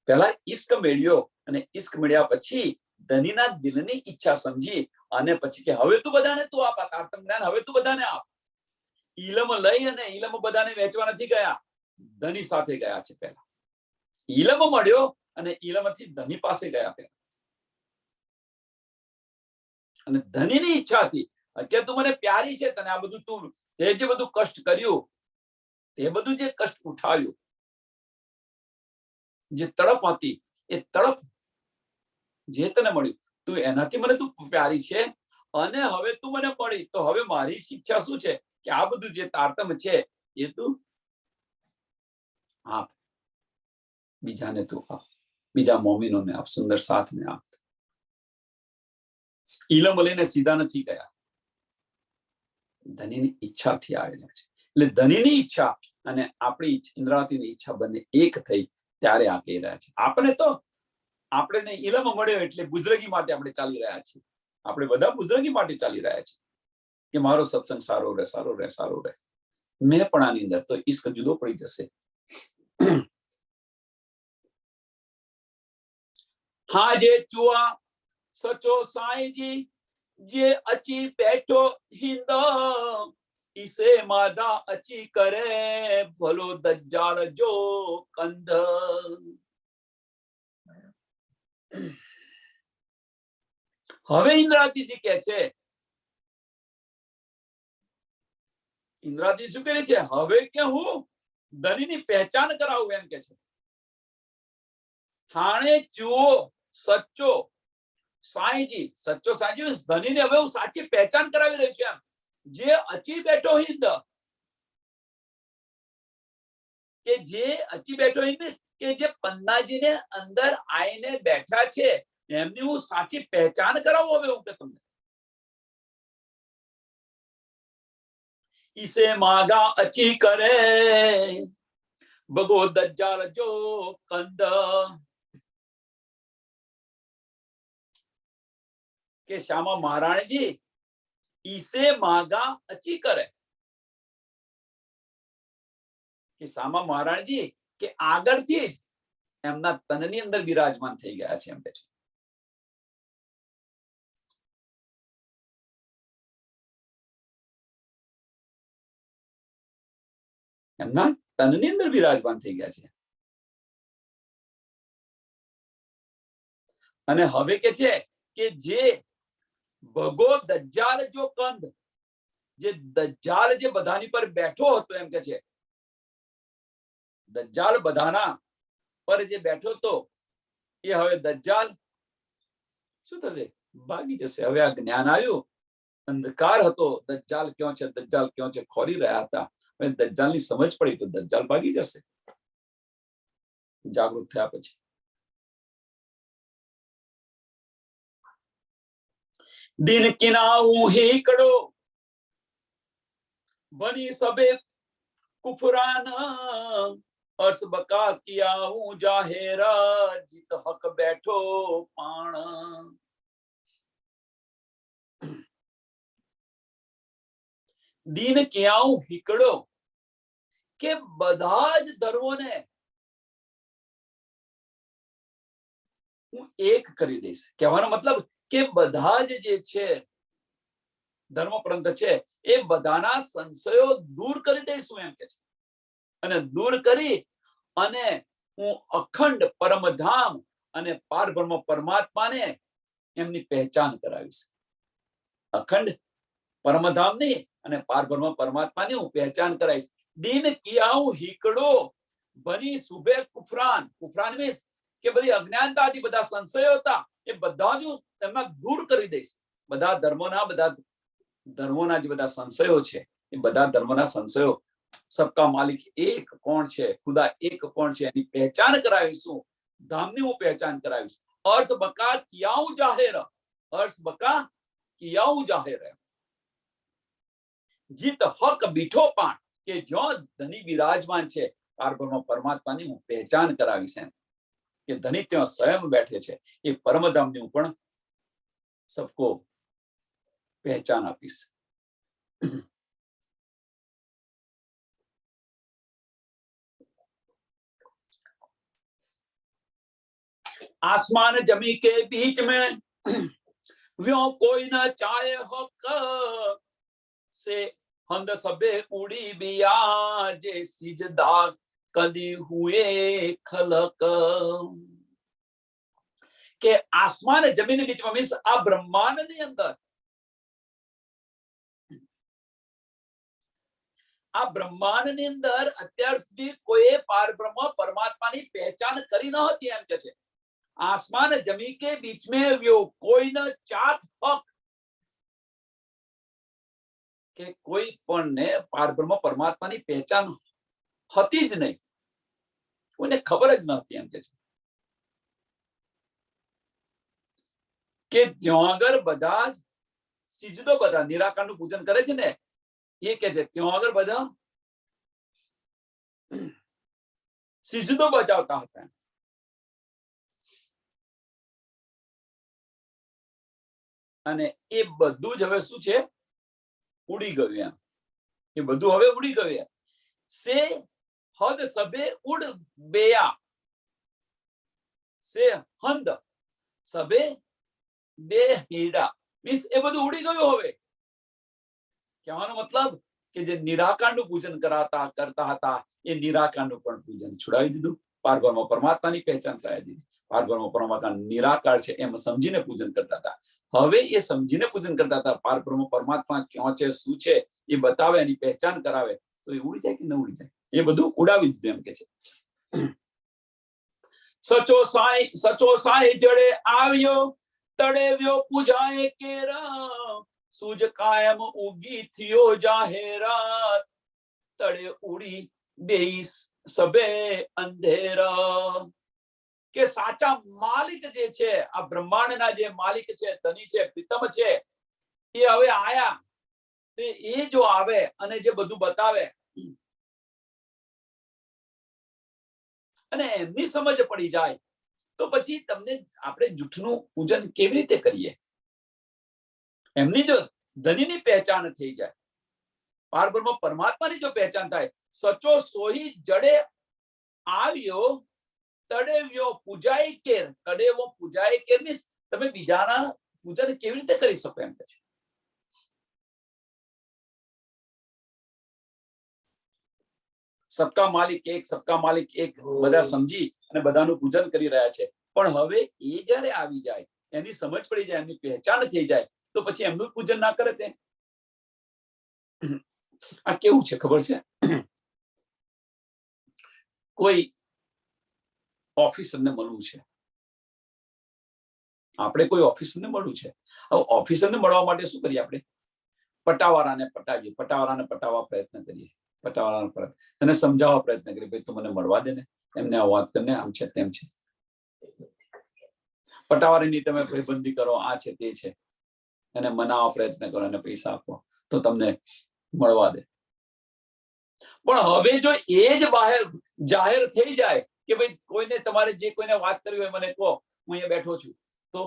પહેલા ઈશ્ક મેળ્યો અને ઈશ્ક મેળ્યા પછી ધનીના દિલની ઈચ્છા સમજી અને પછી કે હવે તું બધાને તું આપ તારતમ જ્ઞાન, હવે તું બધાને આપ. ઈલમ લઈ અને ઈલમ બધાને વેચવા નથી ગયા, ધની સાથે ગયા છે. પહેલા ઈલમ મળ્યો અને ઈલમથી ધની પાસે ગયા પહેલા. અને ધનીની ઈચ્છા હતી કે તું મને પ્યારી છે, તને આ બધું તું તે જે બધું કષ્ટ કર્યું, તે બધું જે કષ્ટ ઉઠાવ્યું, જે તડપ હતી એ તડપ જે તને મળ્યું, તું એનાથી મને તું પ્યારી છે અને હવે તું મને મળી તો હવે મારી શિક્ષા શું છે કે આ બધું જે તારતમ છે એ તું આપ, બીજાને તું આપ, બીજા મોમિનોને આપ, સુંદર સાથને આપ. ઈલમ લઈને સીધા નથી ગયા, ધનીની ઈચ્છાથી આવેલા છે. એટલે ધનીની ઈચ્છા અને આપણી ઇન્દ્રાવતીની ઈચ્છા બંને એક થઈ ત્યારે આ કહી રહ્યા છે. આપણે ઇલમ મળ્યો એટલે બુજરગી માટે આપણે ચાલી રહ્યા છીએ. આપણે બધા બુજરગી માટે ચાલી રહ્યા છીએ કે મારો સત્સંગ સારો રહે, સારો રહે, સારો રહે. મેં પણ આની અંદર તો ઈશ્ક જુદો પડી જશે. હા જે ચુઆ સચો સાઈજી જે અચી બેઠો હિંદ ઈસે માદા અચી કરે ભલો દજ્જાલ જો કંધ. હવે ઇન્દ્રાવતીજી કે છે, ઇન્દ્રાવતી શું કરે છે? હવે કે હું ધનીની પહેચાન કરાવું એમ કે છે. હાણે ચુઓ સચ્ચો સાઈજી, સચ્ચો સાઈજી ધનીને હવે હું સાચી પહેચાન કરાવી રહી છું એમ. જે અચી બેઠો હિંદ, કે જે અચી બેઠો હિંદ કે જે પન્નાજીને અંદર આઈને બેઠા છે એમની હું સાચી પહેચાન કરાવું હવે હું કે તમને. ઈસે માગા અચી કરે ભગો દજ્જાલ જો કંદ. કે શ્યામા મહારાણીજી ઈસે માગા અચી કરે, કે શ્યામા મહારાણીજી કે આગળથી જ એમના તનની અંદર બિરાજમાન થઈ ગયા છે એમ કે છે. એમના તનની અંદર બિરાજમાન થઈ ગયા છે. અને હવે કે છે કે જે ભગો દજ્જાલ જો કંદ, જે દજ્જાલ જે બધાની પર બેઠો હતો એમ કે છે, દજ્જાલ બધાના પર જે બેઠો હતો એ હવે દજ્જાલ શું થશે? ભાગી જશે. હવે આ જ્ઞાન આવ્યું, અંધકાર હતો, દજ્જાલ ક્યાં છે, દજ્જાલ ક્યાં છે ખોરી રહ્યા હતા. હવે દજ્જાલની સમજ પડી તો દજ્જાલ ભાગી જશે જાગૃત થયા પછી. દિન કિનાઉ હેકડો બની સબે કુફરાના અર્શ બકા કિયાઉ જાહેરા જીત હક બેઠો પાણ. દીન ક્યાઉ હીકડો, કે બધા જ ધર્મોને હું એક કરી દઈશ. કહેવાનો મતલબ કે બધા જ જે છે ધર્મ પંથ છે એ બધાના સંશયો દૂર કરી દઈશું એમ કે છે. અને દૂર કરી અને હું અખંડ પરમધામ અને પારબ્રહ્મ પરમાત્માને એમની પહેચાન કરાવીશ. અખંડ પરમધામની અને પારબ્રહ્મ પરમાત્માની હું પહેચાન કરાવીશ. દીન કિયાઉ હીકડો બની સુબે કુફરાન. કુફરાન મીન્સ કે બધી અજ્ઞાનતાથી બધા સંશયો હતા એ બધા જ એમના દૂર કરી દઈશ. બધા ધર્મોના જે બધા સંશયો છે એ બધા ધર્મોના સંશયો, સબકા માલિક એક કોણ છે, ખુદા એક કોણ છે, એની પહેચાન કરાવીશું. ધામની હું પહેચાન કરાવીશ. અર્શ બકા કિયાઉ જાહેર, અર્શ બકા કિયાઉ જાહેર. જીત હક બીઠો પાણ, કે જો ધની બિરાજમાન છે પારબ્રહ્મ પરમાત્માની હું પહેચાન કરાવીશ એમ કે ધની ત્યાં સ્વયં બેઠે છે. એ પરમધામની હું પણ સબકો પહેચાન આપીશ. आसमान जमी के बीच में व्यों कोई न चाहे हक से हंद सबे उड़ी बिया जे सिजदा कदी हुए खलक. કે આસમાન જમીન બીચમાં મીન્સ આ બ્રહ્માંડની અંદર, આ બ્રહ્માંડની અંદર અત્યાર સુધી કોઈ પારબ્રહ્મ પરમાત્માની પહેચાન કરી ન હતી એમ કે છે. आसमान जमी के बीच में व्यो कोई न चाक हक, કે કોઈ પણ ને પારબ્રહ્મ પરમાત્માની પહેચાન હતી જ નહીં, કોઈને ખબર જ ન હતી એમ કે છે. કે ત્યાં આગળ બધા જ સિજદો, બધા નિરાકારનું પૂજન કરે છે ને એ કે છે ત્યાં આગળ બધા સિજદો બજાવતા હતા. અને એ બધું જ હવે શું છે, ઉડી ગયું એમ. એ બધું હવે ઉડી ગયું. સે હદ સબે ઉડ બેયા, સે હંદ સબે બે હીડા મીન્સ એ બધું ઉડી ગયું. હવે કહેવાનો મતલબ કે જે નિરાકારનું પૂજન કરતા હતા એ નિરાકારનું પણ પૂજન છોડાવી દીધું. પારબ્રહ્મ પરમાત્માની પહેચાન કરાવી દીધી. પારબ્રહ્મ પરમાત્મા નિરાકાર છે એમ સમજીને પૂજન કરતા હતા. હવે એ સમજીને પૂજન કરતા હતા. પારબ્રહ્મ પરમાત્મા ક્યાં છે, શું છે એ બતાવે, એની પહેચાન કરાવે તો એ ઉડી જાય કે ન ઉડી જાય. એ બધું ઉડાવી દીધું એમ કે છે. સચો સાઈ જડે આવ્યો તળેવ્યો પૂજાય કેરા, સૂજ કાયમ ઉગી થયો જાહેરાત, તળે ઉડી બેઈ સબે અંધેરા. કે સાચા માલિક જે છે, આ બ્રહ્માંડના જે માલિક છે, ધની છે, પ્રીતમ છે, એ હવે આયા. એ જો આવે અને જે બધું બતાવે અને એમની સમજ પડી જાય તો પછી તમને આપણે જૂઠનું પૂજન કેવી રીતે કરીએ. એમની જો ધનીની પહેચાન થઈ જાય, પારબ્રહ્મ પરમાત્માની જો પહેચાન થાય, સચો સોહી જડે આવ્યો તડેવ્યો પૂજાય કેર. તડેવો પૂજાય કેર મીન્સ તમે બીજાના પૂજન કેવી રીતે કરી શકો એમ કે છે. સબકા માલિક એક, સબકા માલિક એક બધા સમજી અને બધાનું પૂજન કરી રહ્યા છે. પણ હવે એ જયારે આવી જાય, એની સમજ પડી જાય, એમની પહેચાન થઈ જાય તો પછી એમનું પૂજન ના કરે તે. આ કેવું છે ખબર છે, કોઈ ઓફિસરને મળવું છે, આપણે કોઈ ઓફિસરને મળવું છે. હવે ઓફિસરને મળવા માટે શું કરીએ આપણે? પટાવાળાને પટાવીએ, પટાવાળાને પટાવવા પ્રયત્ન કરીએ, પટાવાળાને પરત એને સમજાવવા પ્રયત્ન કરીએ, ભાઈ તું મને મળવા દે ને, એમને આ વાત કરીને આમ છે તેમ છે. પટાવાળાની તમે ભાઈબંધી કરો, આ છે તે છે, એને મનાવવા પ્રયત્ન કરો, એને પૈસા આપો તો તમને મળવા દે. પણ હવે જો એ જ બહાર જાહેર થઈ જાય કે ભાઈ કોઈને તમારે જે કોઈને વાત કરવી હોય મને કહો, હું અહીંયા બેઠો છું, તો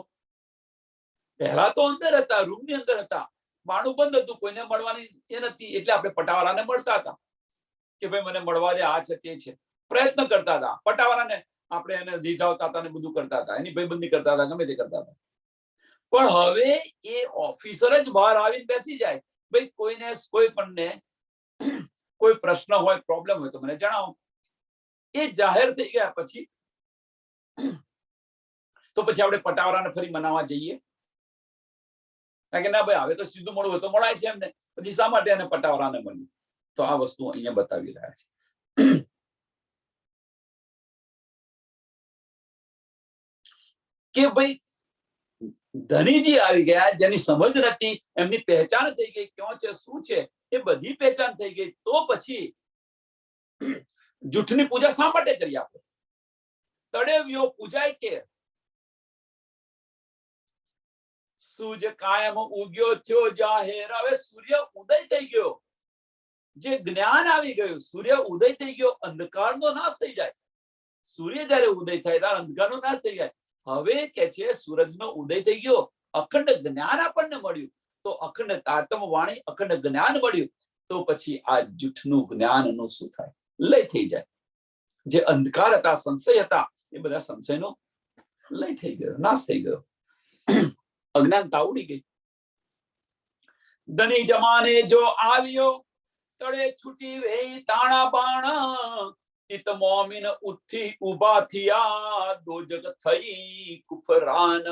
પહેલા તો અંદર હતા, રૂમની અંદર હતા, બાણું બંધ હતું, કોઈને મળવાની એ નથી, એટલે આપણે પટાવાળાને મળતા હતા કે ભાઈ મને મળવા દે, આ છે તે છે, પ્રયત્ન કરતા હતા. પટાવાળાને આપણે એને રીઝાવતા હતા ને બધું કરતા હતા, એની ભાઈબંધી કરતા હતા, ગમે તે કરતા હતા. પણ હવે એ ઓફિસર જ બહાર આવીને બેસી જાય, ભાઈ કોઈને કોઈ પણને કોઈ પ્રશ્ન હોય, પ્રોબ્લેમ હોય તો મને જણાવો. એ જાહેર થઈ ગયા પછી તો પછી આપણે પટાવાળાને ફરી મનાવવા જઈએ? કારણ કે ના ભાઈ હવે તો સીધું મળવું હોય તો મળાય છે એમને, પછી શા માટે એને પટાવાળાને મળ્યું? તો આ વસ્તુ અહીંયા બતાવી રહ્યા છે. કે ભાઈ ધનીજી આવી ગયા, જેની સમજ નથી, એમની પહેચાન થઈ ગઈ, ક્યાં છે શું છે એ બધી પહેચાન થઈ ગઈ, તો પછી જૂઠની પૂજા શા માટે કરી? આપણે તળેવીઓ પૂજાય કે સૂર્ય કાયમ ઉગ્યો થયો જાહેર. હવે સૂર્ય ઉદય થઈ ગયો, જે જ્ઞાન આવી ગયું, સૂર્ય ઉદય થઈ ગયો, અંધકારનો નાશ થઈ જાય. સૂર્ય જયારે ઉદય થાય ત્યારે અંધકારનો નાશ થઈ જાય. હવે કે છે સૂરજનો ઉદય થઈ ગયો, અખંડ જ્ઞાન આપણને મળ્યું, તો અખંડ તાતમ વાણી, અખંડ જ્ઞાન મળ્યું, તો પછી આ જૂઠનું જ્ઞાનનું શું થાય? લય થઈ જાય. જે અંધકાર હતા, સંશય હતા, એ બધા સંશયનો લય થઈ ગયો, નાશ થઈ ગયો, અજ્ઞાનતા ઉડી ગઈ. ધની જમાને જો આવ્યો, તળે છૂટી રહી તાણા બાણા, ચિત મોમીન ઉઠી ઉભા થયા, દોજક થઈ કુફરાન.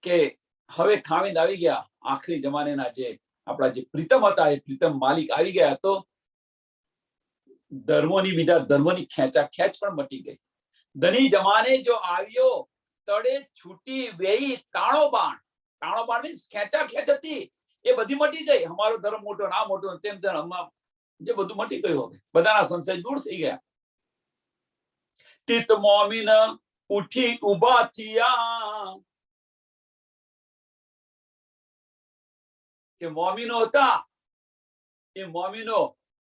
કે હવે ખાવિંદ આવી ગયા, આખરી જમાનેના જે આપણા જે પ્રીતમ હતા, એ પ્રીતમ માલિક આવી ગયા, તો ધર્મોની, બીજા ધર્મોની ખેંચા ખેંચ પણ મટી ગઈ. ધની જમાને જો આવ્યો, તળે છૂટી વેઈ તાણો બાણ. તાણો બાણ મીન્સ ખેંચા ખેંચ હતી, એ બધી મટી ગઈ. અમારો ધર્મ મોટો, ના મોટો, તેમ તેમ જે બધું મટી ગયું. હવે બધાના સંશય દૂર થઈ ગયા. તિત મોમીન ઉઠી ઉભા થયા, કે મોમીનો હતા એ મોમીનો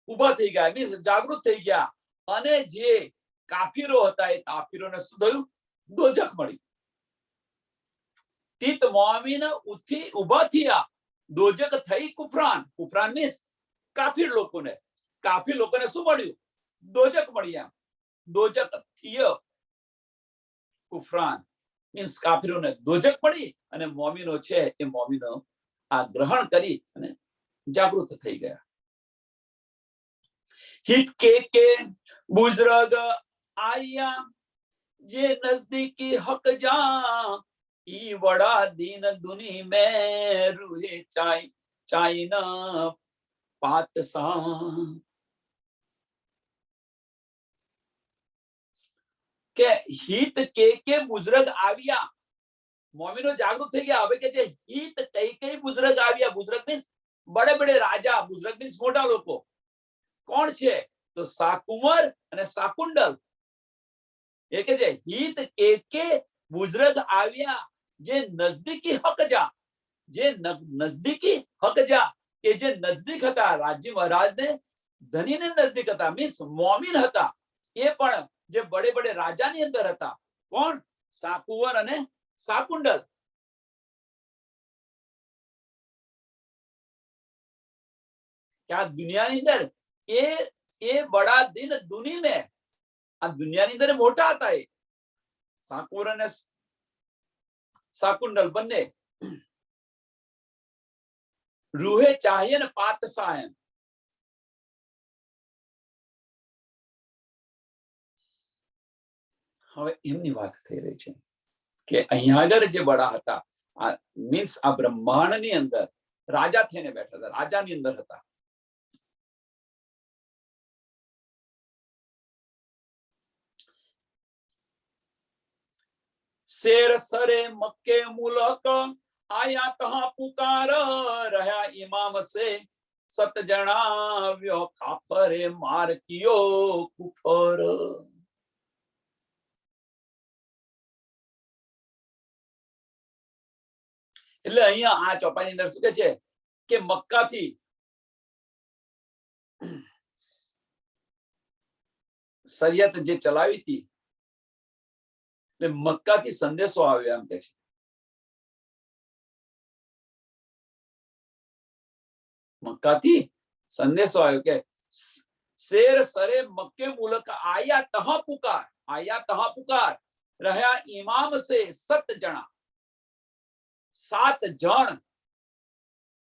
ઉભા થઈ ગયા, મીન્સ જાગૃત થઈ ગયા. અને જે કાફીરો હતા એ કાફીરોને શું થયું? દોજક મળી. તિત મોમીન ઉઠી ઉભા થયા, દોજક થઈ કુફરાન. કુફરાન મીન્સ કાફીર લોકોને. કાફીર લોકોને શું મળ્યું? દોજક મળી. એમ દોજક થયો, કુફરાન મીન્સ કાફીરોને દોજક મળી, અને મોમીનો છે એ મોમીનો આ ગ્રહણ કરી અને જાગૃત થઈ ગયા. હિત કે બુઝરગ આયા, જે નજદીકી હક જા, ઈ વડા દીન દુની મેં રૂહે ચાઈ ચાઈના પાતસા. કે હિત કે બુઝરગ આવ્યા, મોમીનો જાગૃત થઈ ગયા. હવે કે છે હિત કઈ બુઝરગ આવ્યા. બુઝરગ મીન્સ બડે બડે રાજા, બુઝરગ મીન્સ મોટા લોકો. કોણ છે? તો સાકુંવર અને સાકુંડલ. એ કે છે હિત કે બુઝરગ આવ્યા, જે નજદીકી હક જા. જે નજદીકી હક જા, કે જે નજદીક હતા, રાજ્ય મહારાજને ધનીને નજદીક હતા, મીન્સ મોમીન હતા. એ પણ જે બડે બડે રાજાની અંદર હતા. કોણ? સાકુંવર અને સાકુંડલ. કે આ દુનિયાની અંદર એ બડા દિન દુની મેં, આ દુનિયાની અંદર મોટા હતા. એ સાકુંવર અને સાકુંડલ બંને રૂહે ચાહીએ ને પાતસા. એમ હવે એમની વાત થઈ રહી છે કે અહીંયા આગળ જે બડા હતા, આ મીન્સ આ બ્રહ્માંડની અંદર રાજા થઈને બેઠા હતા, રાજાની અંદર હતા. શેર સરે મક્કે મુલક આયા કહા પુકાર, રહ્યા ઇમામ સે સત જણાવ્યો, કાફરે માર કિયો કુફર. એટલે અહીંયા આ ચોપાઈની અંદર શું કે છે કે મક્કાથી શરિયત જે ચલાવી હતી, એટલે મક્કાથી સંદેશો આવ્યો એમ કે છે મક્કાથી સંદેશો આવ્યો કે શેર સરે મક્કે મુલક આયા તહ પુકાર રહ્યા ઇમામ સે 7 જણા 7 જણ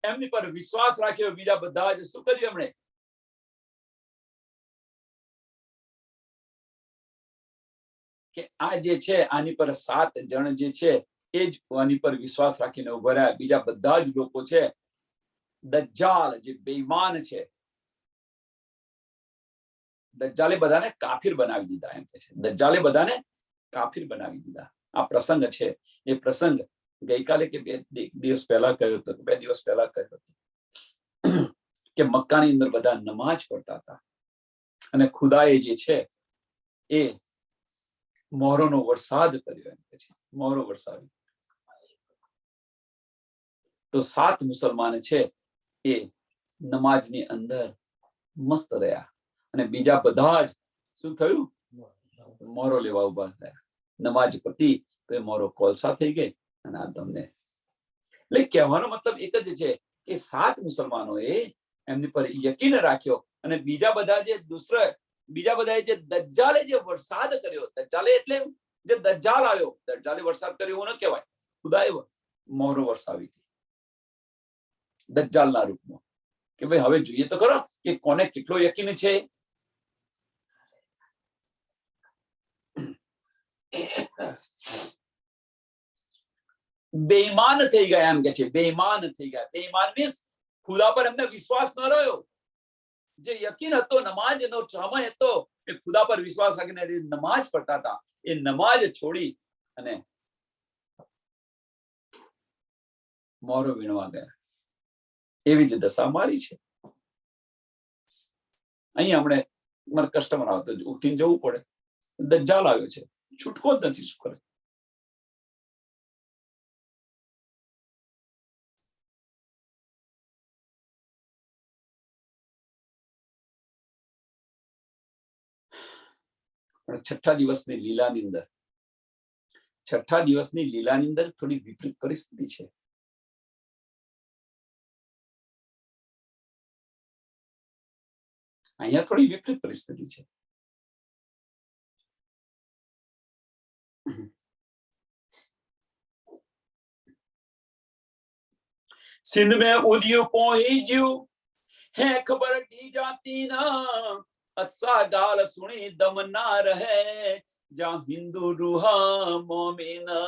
એમની પર વિશ્વાસ રાખ્યો બીજા બધા જ શું કર્યું એમણે કે આ જે છે આની પર 7 જણ જે છે એ જ આની પર વિશ્વાસ રાખીને ઉભા રહ્યા બીજા બધા જ લોકો છે દજ્જાલ જે બેઈમાન છે દજ્જાલે બધાને કાફિર બનાવી દીધા એમ કે છે દજ્જાલે બધાને કાફિર બનાવી દીધા આ પ્રસંગ છે એ પ્રસંગ ગઈકાલે કે 2 દિવસ પહેલા કહ્યો હતો 2 દિવસ પહેલા કહ્યો હતો કે મક્કાની અંદર બધા નમાજ પડતા હતા અને ખુદાએ જે છે એ મોહરોનો વરસાદ કર્યો એમ કે છે મોહરો વરસાવ્યો તો 7 મુસલમાન છે એ નમાજની અંદર મસ્ત રહ્યા અને બીજા બધા જ શું થયું મોહરો લેવા ઉભા થયા નમાજ પતી તો એ મોહરો કોલસા થઈ ગઈ અને આ તમને એટલે કહેવાનો મતલબ એક જ છે કે 7 મુસલમાનોએ એમની પર યકીન રાખ્યો અને બીજા બધા જે દજ્જાલે જે વરસાદ કર્યો દજ્જાલે એટલે જે દજ્જાલ આવ્યો દજ્જાલે વરસાદ કર્યો એવું ન કહેવાય ખુદાએ મોહરો વરસાવી હતી દજ્જાલના રૂપમાં કે ભાઈ હવે જોઈએ તો ખરો કે કોને કેટલો યકીન છે બેઈમાન થઈ ગયા એમ કે છે બેઈમાન થઈ ગયા બેઈમાન મીન્સ ખુદા પર એમને વિશ્વાસ ન રહ્યો જે યકીન હતો નમાજનો સમય હતો એ ખુદા પર વિશ્વાસ રાખીને નમાજ પડતા હતા એ નમાજ છોડી અને મોહરો વીણવા ગયા એવી જ દશા મારી છે અહીં હમણે મારે કસ્ટમર આવતો ઉઠીને જવું પડે દજ્જાલ આવ્યો છે છૂટકો જ નથી શું કરે છઠ્ઠા દિવસની લીલાની અંદર થોડી વિપરીત પરિસ્થિતિ છે અહીંયા થોડી વિપરીત પરિસ્થિતિ છે सिंध में उदियो पहुंचू है खबर दी जाती ना अस्सा गाल सुनी दम ना रहे जहां हिंदू रूहा मोमिना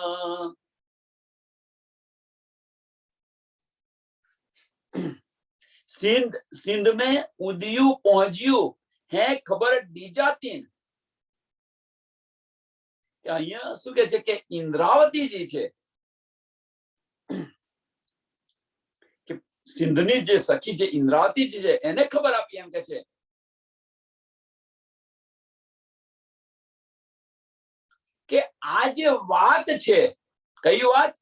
सिंध में उदियो पहुंचू है खबर दी जाती અહીંયા શું કે છે કે ઇન્દ્રાવતીજી છે સિંધની જે સખી છે ઇન્દ્રાવતીજી છે એને ખબર આપી એમ કે છે કે આ જે વાત છે કઈ વાત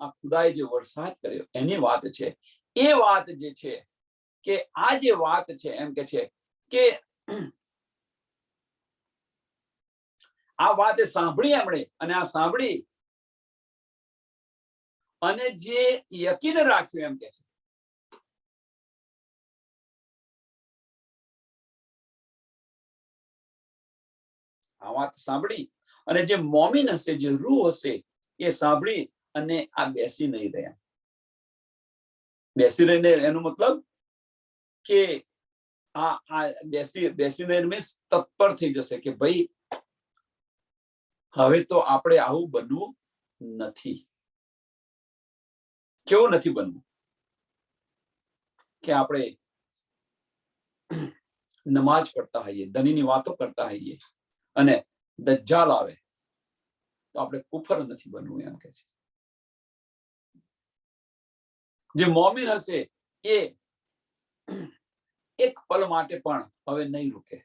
આ ખુદાએ જે વરસાદ કર્યો એની વાત છે એ વાત જે છે કે આ જે વાત છે એમ કે છે કે આ વાત સાંભળી એમણે અને આ સાંભળી અને જે યકીન રાખ્યું એમ કે છે આ વાત સાંભળી અને જે મોમીન હશે જે રૂહ હશે એ સાંભળી અને આ બેસી નહીં રહ્યા બેસી રહીને એનો મતલબ કે આ બેસીને મીન્સ તત્પર થઈ જશે કે ભાઈ હવે તો આપણે આવું બનવું નથી કેવું નથી બનવું કે આપણે નમાજ પડતા હોઈએ ધનીની વાતો કરતા હોઈએ અને દજ્જાલ આવે તો આપણે કુફર નથી બનવું એમ કે છે જે મોમિન હશે એ એક પલ માટે પણ હવે નહીં રૂકે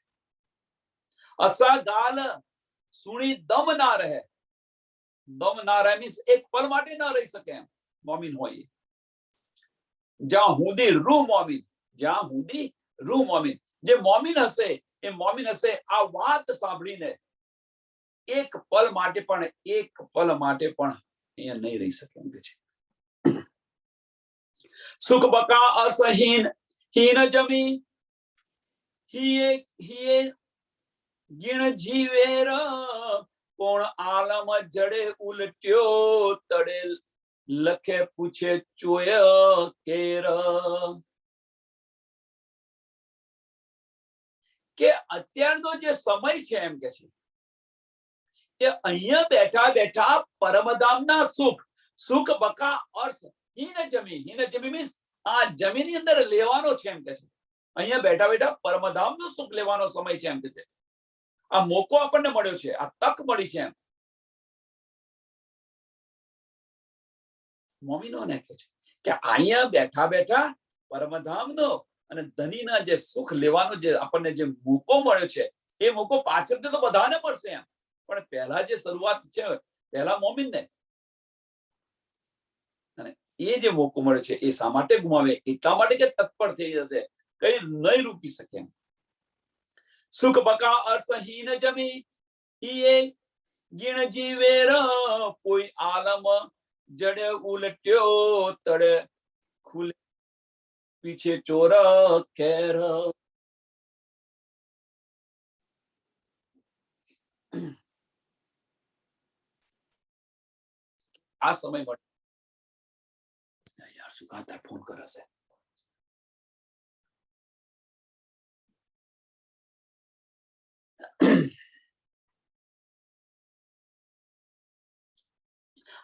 અસા ગાલ સુણી દમ ના રહે મીન્સ એક પલ માટે ના રહી શકે એમ મોમિન હોય જ્યાં હુદી રૂહ મોમિન જે મોમિન હશે એ મોમિન હશે આ વાત સાંભળીને એક પલ માટે પણ અહીંયા નહીં રહી શકે એમ કે છે સુખ બકા અર્થહીન હીન જમી હિયે ગીણ જીવેર કોણ આલમ જડે ઉલટ્યો તડે લખે પૂછે ચોય કેર કે અત્યારનો જે સમય છે એમ કે છે કે અહીંયા બેઠા બેઠા પરમધામના સુખ સુખ બકા અર્થ હીન જમી મીન્સ આ જમીનની અંદર લેવાનો છે એમ કે છે અહીંયા બેઠા બેઠા પરમધામનું સુખ લેવાનો સમય છે એમ કે છે આ મોકો આપણને મળ્યો છે આ તક મળી છે એમ મોમીનોને કહે છે કે અહીંયા બેઠા બેઠા પરમધામનો અને ધનીના જે સુખ લેવાનો જે આપણને જે મોકો મળ્યો છે એ મોકો પાછળથી તો બધાને મળશે એમ પણ પહેલા જે શરૂઆત છે પહેલા મોમીનને અને એ જે મોકો મળ્યો છે એ શા માટે ગુમાવે એટલા માટે કે તત્પર થઈ જશે કઈ નહીં રૂકી શકે એમ સુખ બકા અર્થહીન જમી હિયે ગીણ જીવેર કોઈ આલમ જડે ઉલટ્યો તડે ખુલે પીછે ચોર કેર આ સમય મળે યાર શું કાતા ફોન કરે છે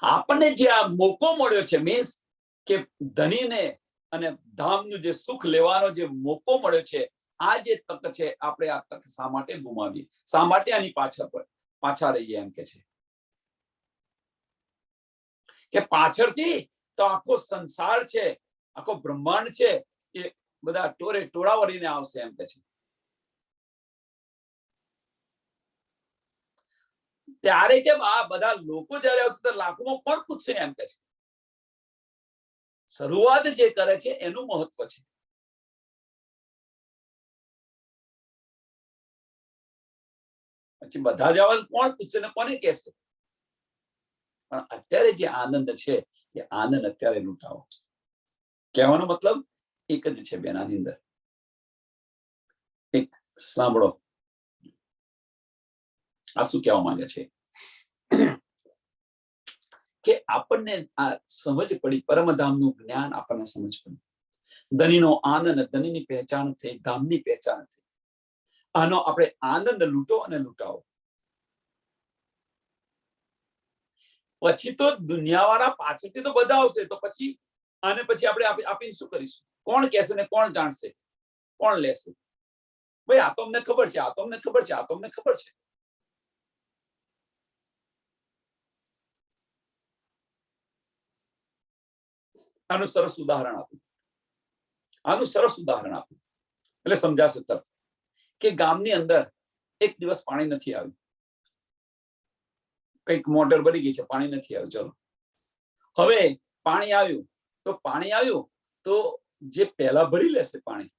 આપણને જે આ મોકો મળ્યો છે મીન્સ કે ધનીને અને ધામનું જે સુખ લેવાનો જે મોકો મળ્યો છે આ જે તક છે આપણે આ તક શા માટે ગુમાવી શા માટે આની પાછા રહીએ એમ કે છે કે પાછળથી તો આખો સંસાર છે આખો બ્રહ્માંડ છે એ બધા ટોરે ટોળા વળીને આવશે એમ કે છે ત્યારે કેમ આ બધા લોકો જયારે આવશે તો લાખોમાં પણ પૂછશે એમ કે છે શરૂઆત જે કરે છે એનું મહત્વ છે પછી બધા જ આવાજ કોણ પૂછશે ને કોને કહેશે પણ અત્યારે જે આનંદ છે એ આનંદ અત્યારે લૂંટાવો કહેવાનો મતલબ એક જ છે બેનાની અંદર એક સાંભળો આ શું કહેવા માંગે છે કે આપણને આ સમજ પડી પરમધામનું જ્ઞાન આપણને સમજ પડી ધનીનો આનંદ ધનીની પહેચાન થઈ ધામની પહેચાન થઈ આનો આપણે આનંદ લૂંટો અને લૂંટાવો પછી તો દુનિયાવાળા પાછળથી તો બધા આવશે તો પછી આને પછી આપણે આપીને શું કરીશું કોણ કહેશે ને કોણ જાણશે કોણ લેશે ભાઈ આ તો અમને ખબર છે આ તો અમને ખબર છે આ તો અમને ખબર છે આનું સરસ ઉદાહરણ આપું એટલે સમજાશે તરત કે ગામની અંદર એક દિવસ પાણી નથી આવ્યું કઈક મોટર ભરી ગઈ છે પાણી નથી આવ્યું ચલો હવે પાણી આવ્યું તો જે પહેલા ભરી લેશે પાણી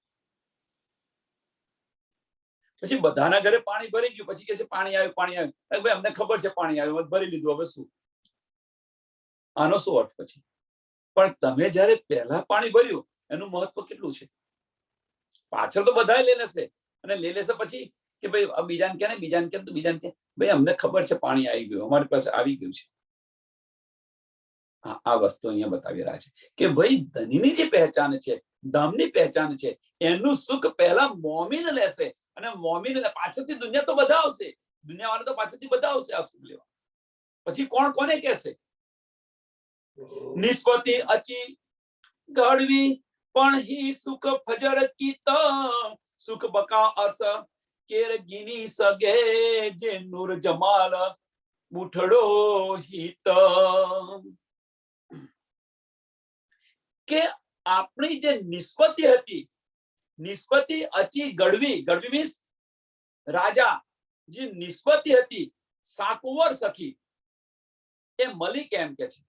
પછી બધાના ઘરે પાણી ભરી ગયું પછી કે છે પાણી આવ્યું ભાઈ અમને ખબર છે પાણી આવ્યું ભરી લીધું હવે શું આનો શું અર્થ પછી પણ તમે જયારે પહેલા પાણી ભર્યું એનું મહત્વ કેટલું છે પાછળ તો બધા લઈ લેશે અને લઈ લેશે પછી કે ભાઈ બીજાને કે ભાઈ અમને ખબર છે પાણી આવી ગયું અમારી પાસે આવી ગયું છે આ વસ્તુ અહીંયા બતાવી રહ્યા છે કે ભાઈ ધનીની જે પહેચાન છે ધામની પહેચાન છે એનું સુખ પહેલા મોમીન લેશે અને મોમીન પાછળથી દુનિયા તો બધા આવશે દુનિયાવાળા તો પાછળથી બધા આવશે આ સુખ લેવા પછી કોણ કોને કહેશે નિસ્પતિ અચી ઘડવી પણ હી સુખ ફજર કીત સુખ બકા અર્થ કેર ગીની સગે જે નૂર જમાલ બુઠડો હિત કે આપણી જે નિસ્પતિ હતી નિસ્પતિ અચી ગઢવી મીન્સ રાજા જે નિસ્પતિ હતી સાકુંવર સખી એ મલિક એમ કે છે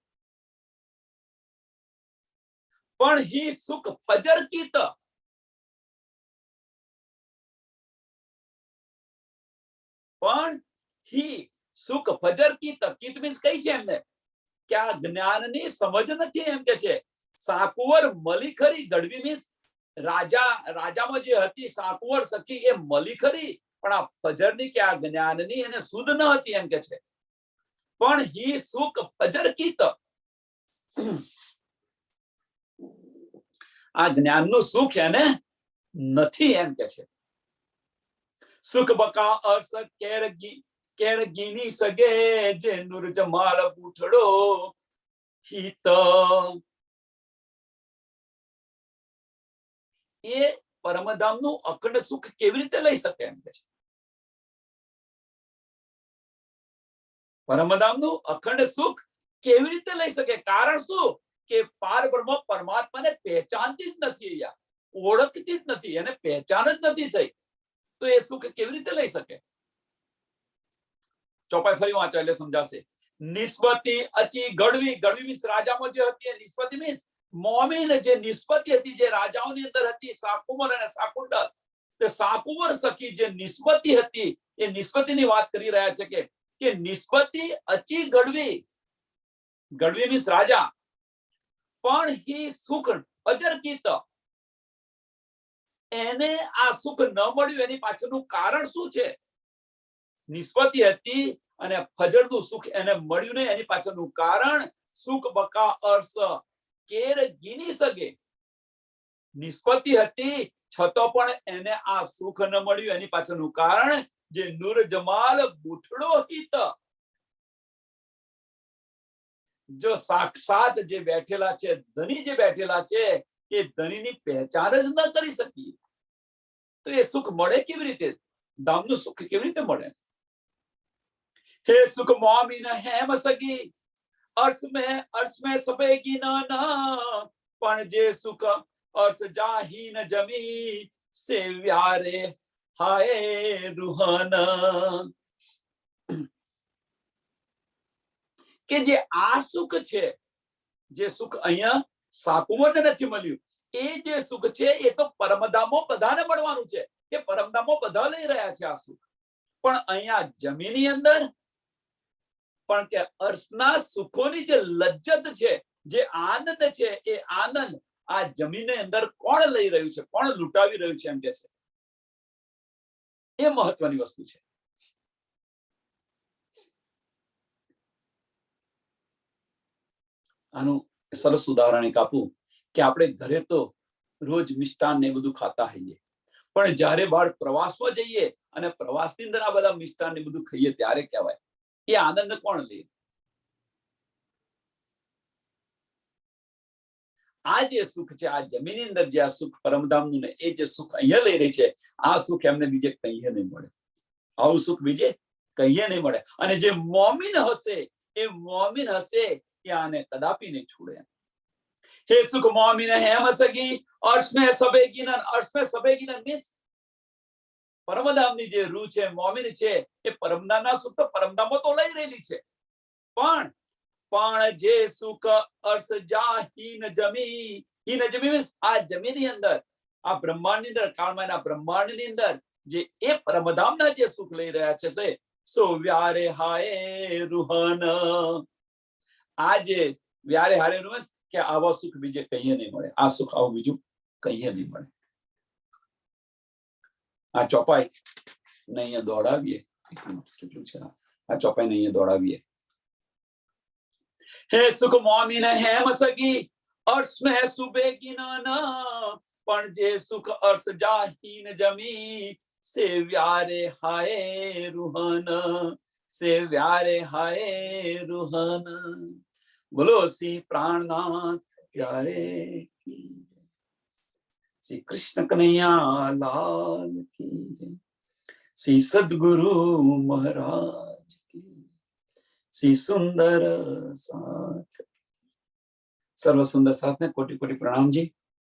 પણ હી સુખ ફજર કીત પણ હી સુખ ફજર કીત મીન્સ કઈ છે એમને કે આ જ્ઞાનની સમજ નથી એમ કે છે સાકુવર મળી ખરી. ગઢવી મીન્સ રાજામાં જે હતી સાકુવર સખી એ મળી ખરી, પણ આ ફજરની કે આ જ્ઞાનની એને સુધ ન હતી એમ કે છે. પણ હી સુખ ફજર કીત, આ જ્ઞાનનું સુખ એને નથી એમ કે છે. સુખ બકા અર્સ કેર ગીની સગે, જે નૂર જમાલ બૂઠડો હિત. એ પરમધામનું અખંડ સુખ કેવી રીતે લઈ શકે એમ કે છે. પરમધામનું અખંડ સુખ કેવી રીતે લઈ શકે? કારણ શું? કે પાર બ્રહ્મ પરમાત્માને પહેચાનતી જ નથી, યાર ઓળખતી જ નથી, એને પહેચાન જ નથી થઈ, તો એ સુખ કેવી રીતે લઈ શકે? ચોપાઈ ફરી વાંચો એટલે સમજાશે. નિસ્બતી અચી ગઢવી. ગઢવી મીન્સ રાજામાં જે હતી, નિસ્બતી મીન્સ મોમીન જે નિસ્બતી હતી, જે રાજાઓની અંદર હતી, સાકુવર અને સાકુંડલ. તે સાકુવર સખી જે નિસ્બતી હતી, એ નિસ્બતીની વાત કરી રહ્યા છે કે નિસ્બતી અચી ગઢવી. ગઢવી મીન્સ રાજા. પણ હી સુખ અજર કીત, એને આ સુખ ન મળ્યું એની પાછળનું કારણ શું છે? નિસ્બતી હતી અને ફજરનું સુખ એને મળ્યું નહીં, એની પાછળનું કારણ સુખ બકા અર્સ કેર ગીની સગે. નિસ્બતી હતી છતો પણ એને આ સુખ ન મળ્યું, એની પાછળનું કારણ જે નૂર જમાલ બૂઠડો હિત. જો સાક્ષાત જે બેઠેલા છે, ધની જે બેઠેલા છે, એ ધનીની પહેચાન જ ન કરી શકી, તો એ સુખ મળે કેવી રીતે? ધામનું સુખ કેવી રીતે મળે? હે સુખ મોમીન હેમ સગી, अर्श में सपेगी ना, पण जे सुख अर्श जाही न जमी, से व्यारे हाय रुहन. કે જે આ સુખ છે, જે સુખ અહીંયા સાકુવરને નથી મળ્યું, એ જે સુખ છે એ તો પરમધામો બધાને મળવાનું છે, કે પરમધામો બધા લઈ રહ્યા છે આ સુખ. પણ અહીંયા જમીનની અંદર પણ કે અર્શના સુખોની જે લજ્જત છે, જે આનંદ છે, એ આનંદ આ જમીનની અંદર કોણ લઈ રહ્યું છે, કોણ લૂંટાવી રહ્યું છે એમ કે છે. એ મહત્વની વસ્તુ છે. આનું સરસ ઉદાહરણ એક આપું કે આપણે ઘરે તો રોજ મિષ્ટાન ને બધું ખાતા હોઈએ, પણ જ્યારે બહાર પ્રવાસમાં જઈએ અને પ્રવાસની અંદર આ બધા મિષ્ટાન ને બધું ખાઈએ, ત્યારે કહેવાય એ આનંદ કોણ લે? આ જે સુખ છે, આ જમીનની અંદર જે આ સુખ પરમધામનું ને એ જે સુખ અહીંયા લઈ રહી છે, આ સુખ એમને બીજે કહીએ નહીં મળે. આવું સુખ બીજે કહીએ નહીં મળે. અને જે મોમીન હશે, એ મોમીન હશે કે આને કદાપી નહીં છોડે. હે સુખ મોમીન હેમ સગી, અર્શ મેં સબેગીનન. અર્શ મેં સબેગીનન મીન્સ પરમધામની જે રૂહ છે, મોમીન છે, એ પરમધામના સુખ તો પરમધામો તો લઈ રહેલી છે, પણ જે સુખ અર્શ જાહીન જમી. હીન જમી મીન્સ આ જમીનની અંદર, આ બ્રહ્માંડની અંદર, કાળમાના બ્રહ્માંડની અંદર જે એ પરમધામના જે સુખ લઈ રહ્યા છે, સો વ્યારે હાય રૂહન. આ જે વ્યારે હારે રૂહન કે આવા સુખ બીજે કહીએ નહીં મળે. આ સુખ આવું બીજું કહીએ નહીં મળે. આ ચોપાઈ ને અહીંયા દોડાવીએ. કેટલું છે આ ચોપાઈ ને અહીંયા દોડાવીએ. હે સુખ મોમીન હેમ સગી, અર્શ મેં સુબેગી ના, પણ જે સુખ અર્શ જાહીન જમી, से व्यारे हाय रूहन, से व्यारे हाय रूहन. बोलो श्री प्राणनाथ प्यारे की, श्री कृष्ण कन्हैया लाल की जय, श्री सद्गुरु महाराज की, श्री सुंदर साथ. सर्व सुंदर साथ ने कोटि कोटि प्रणाम जी.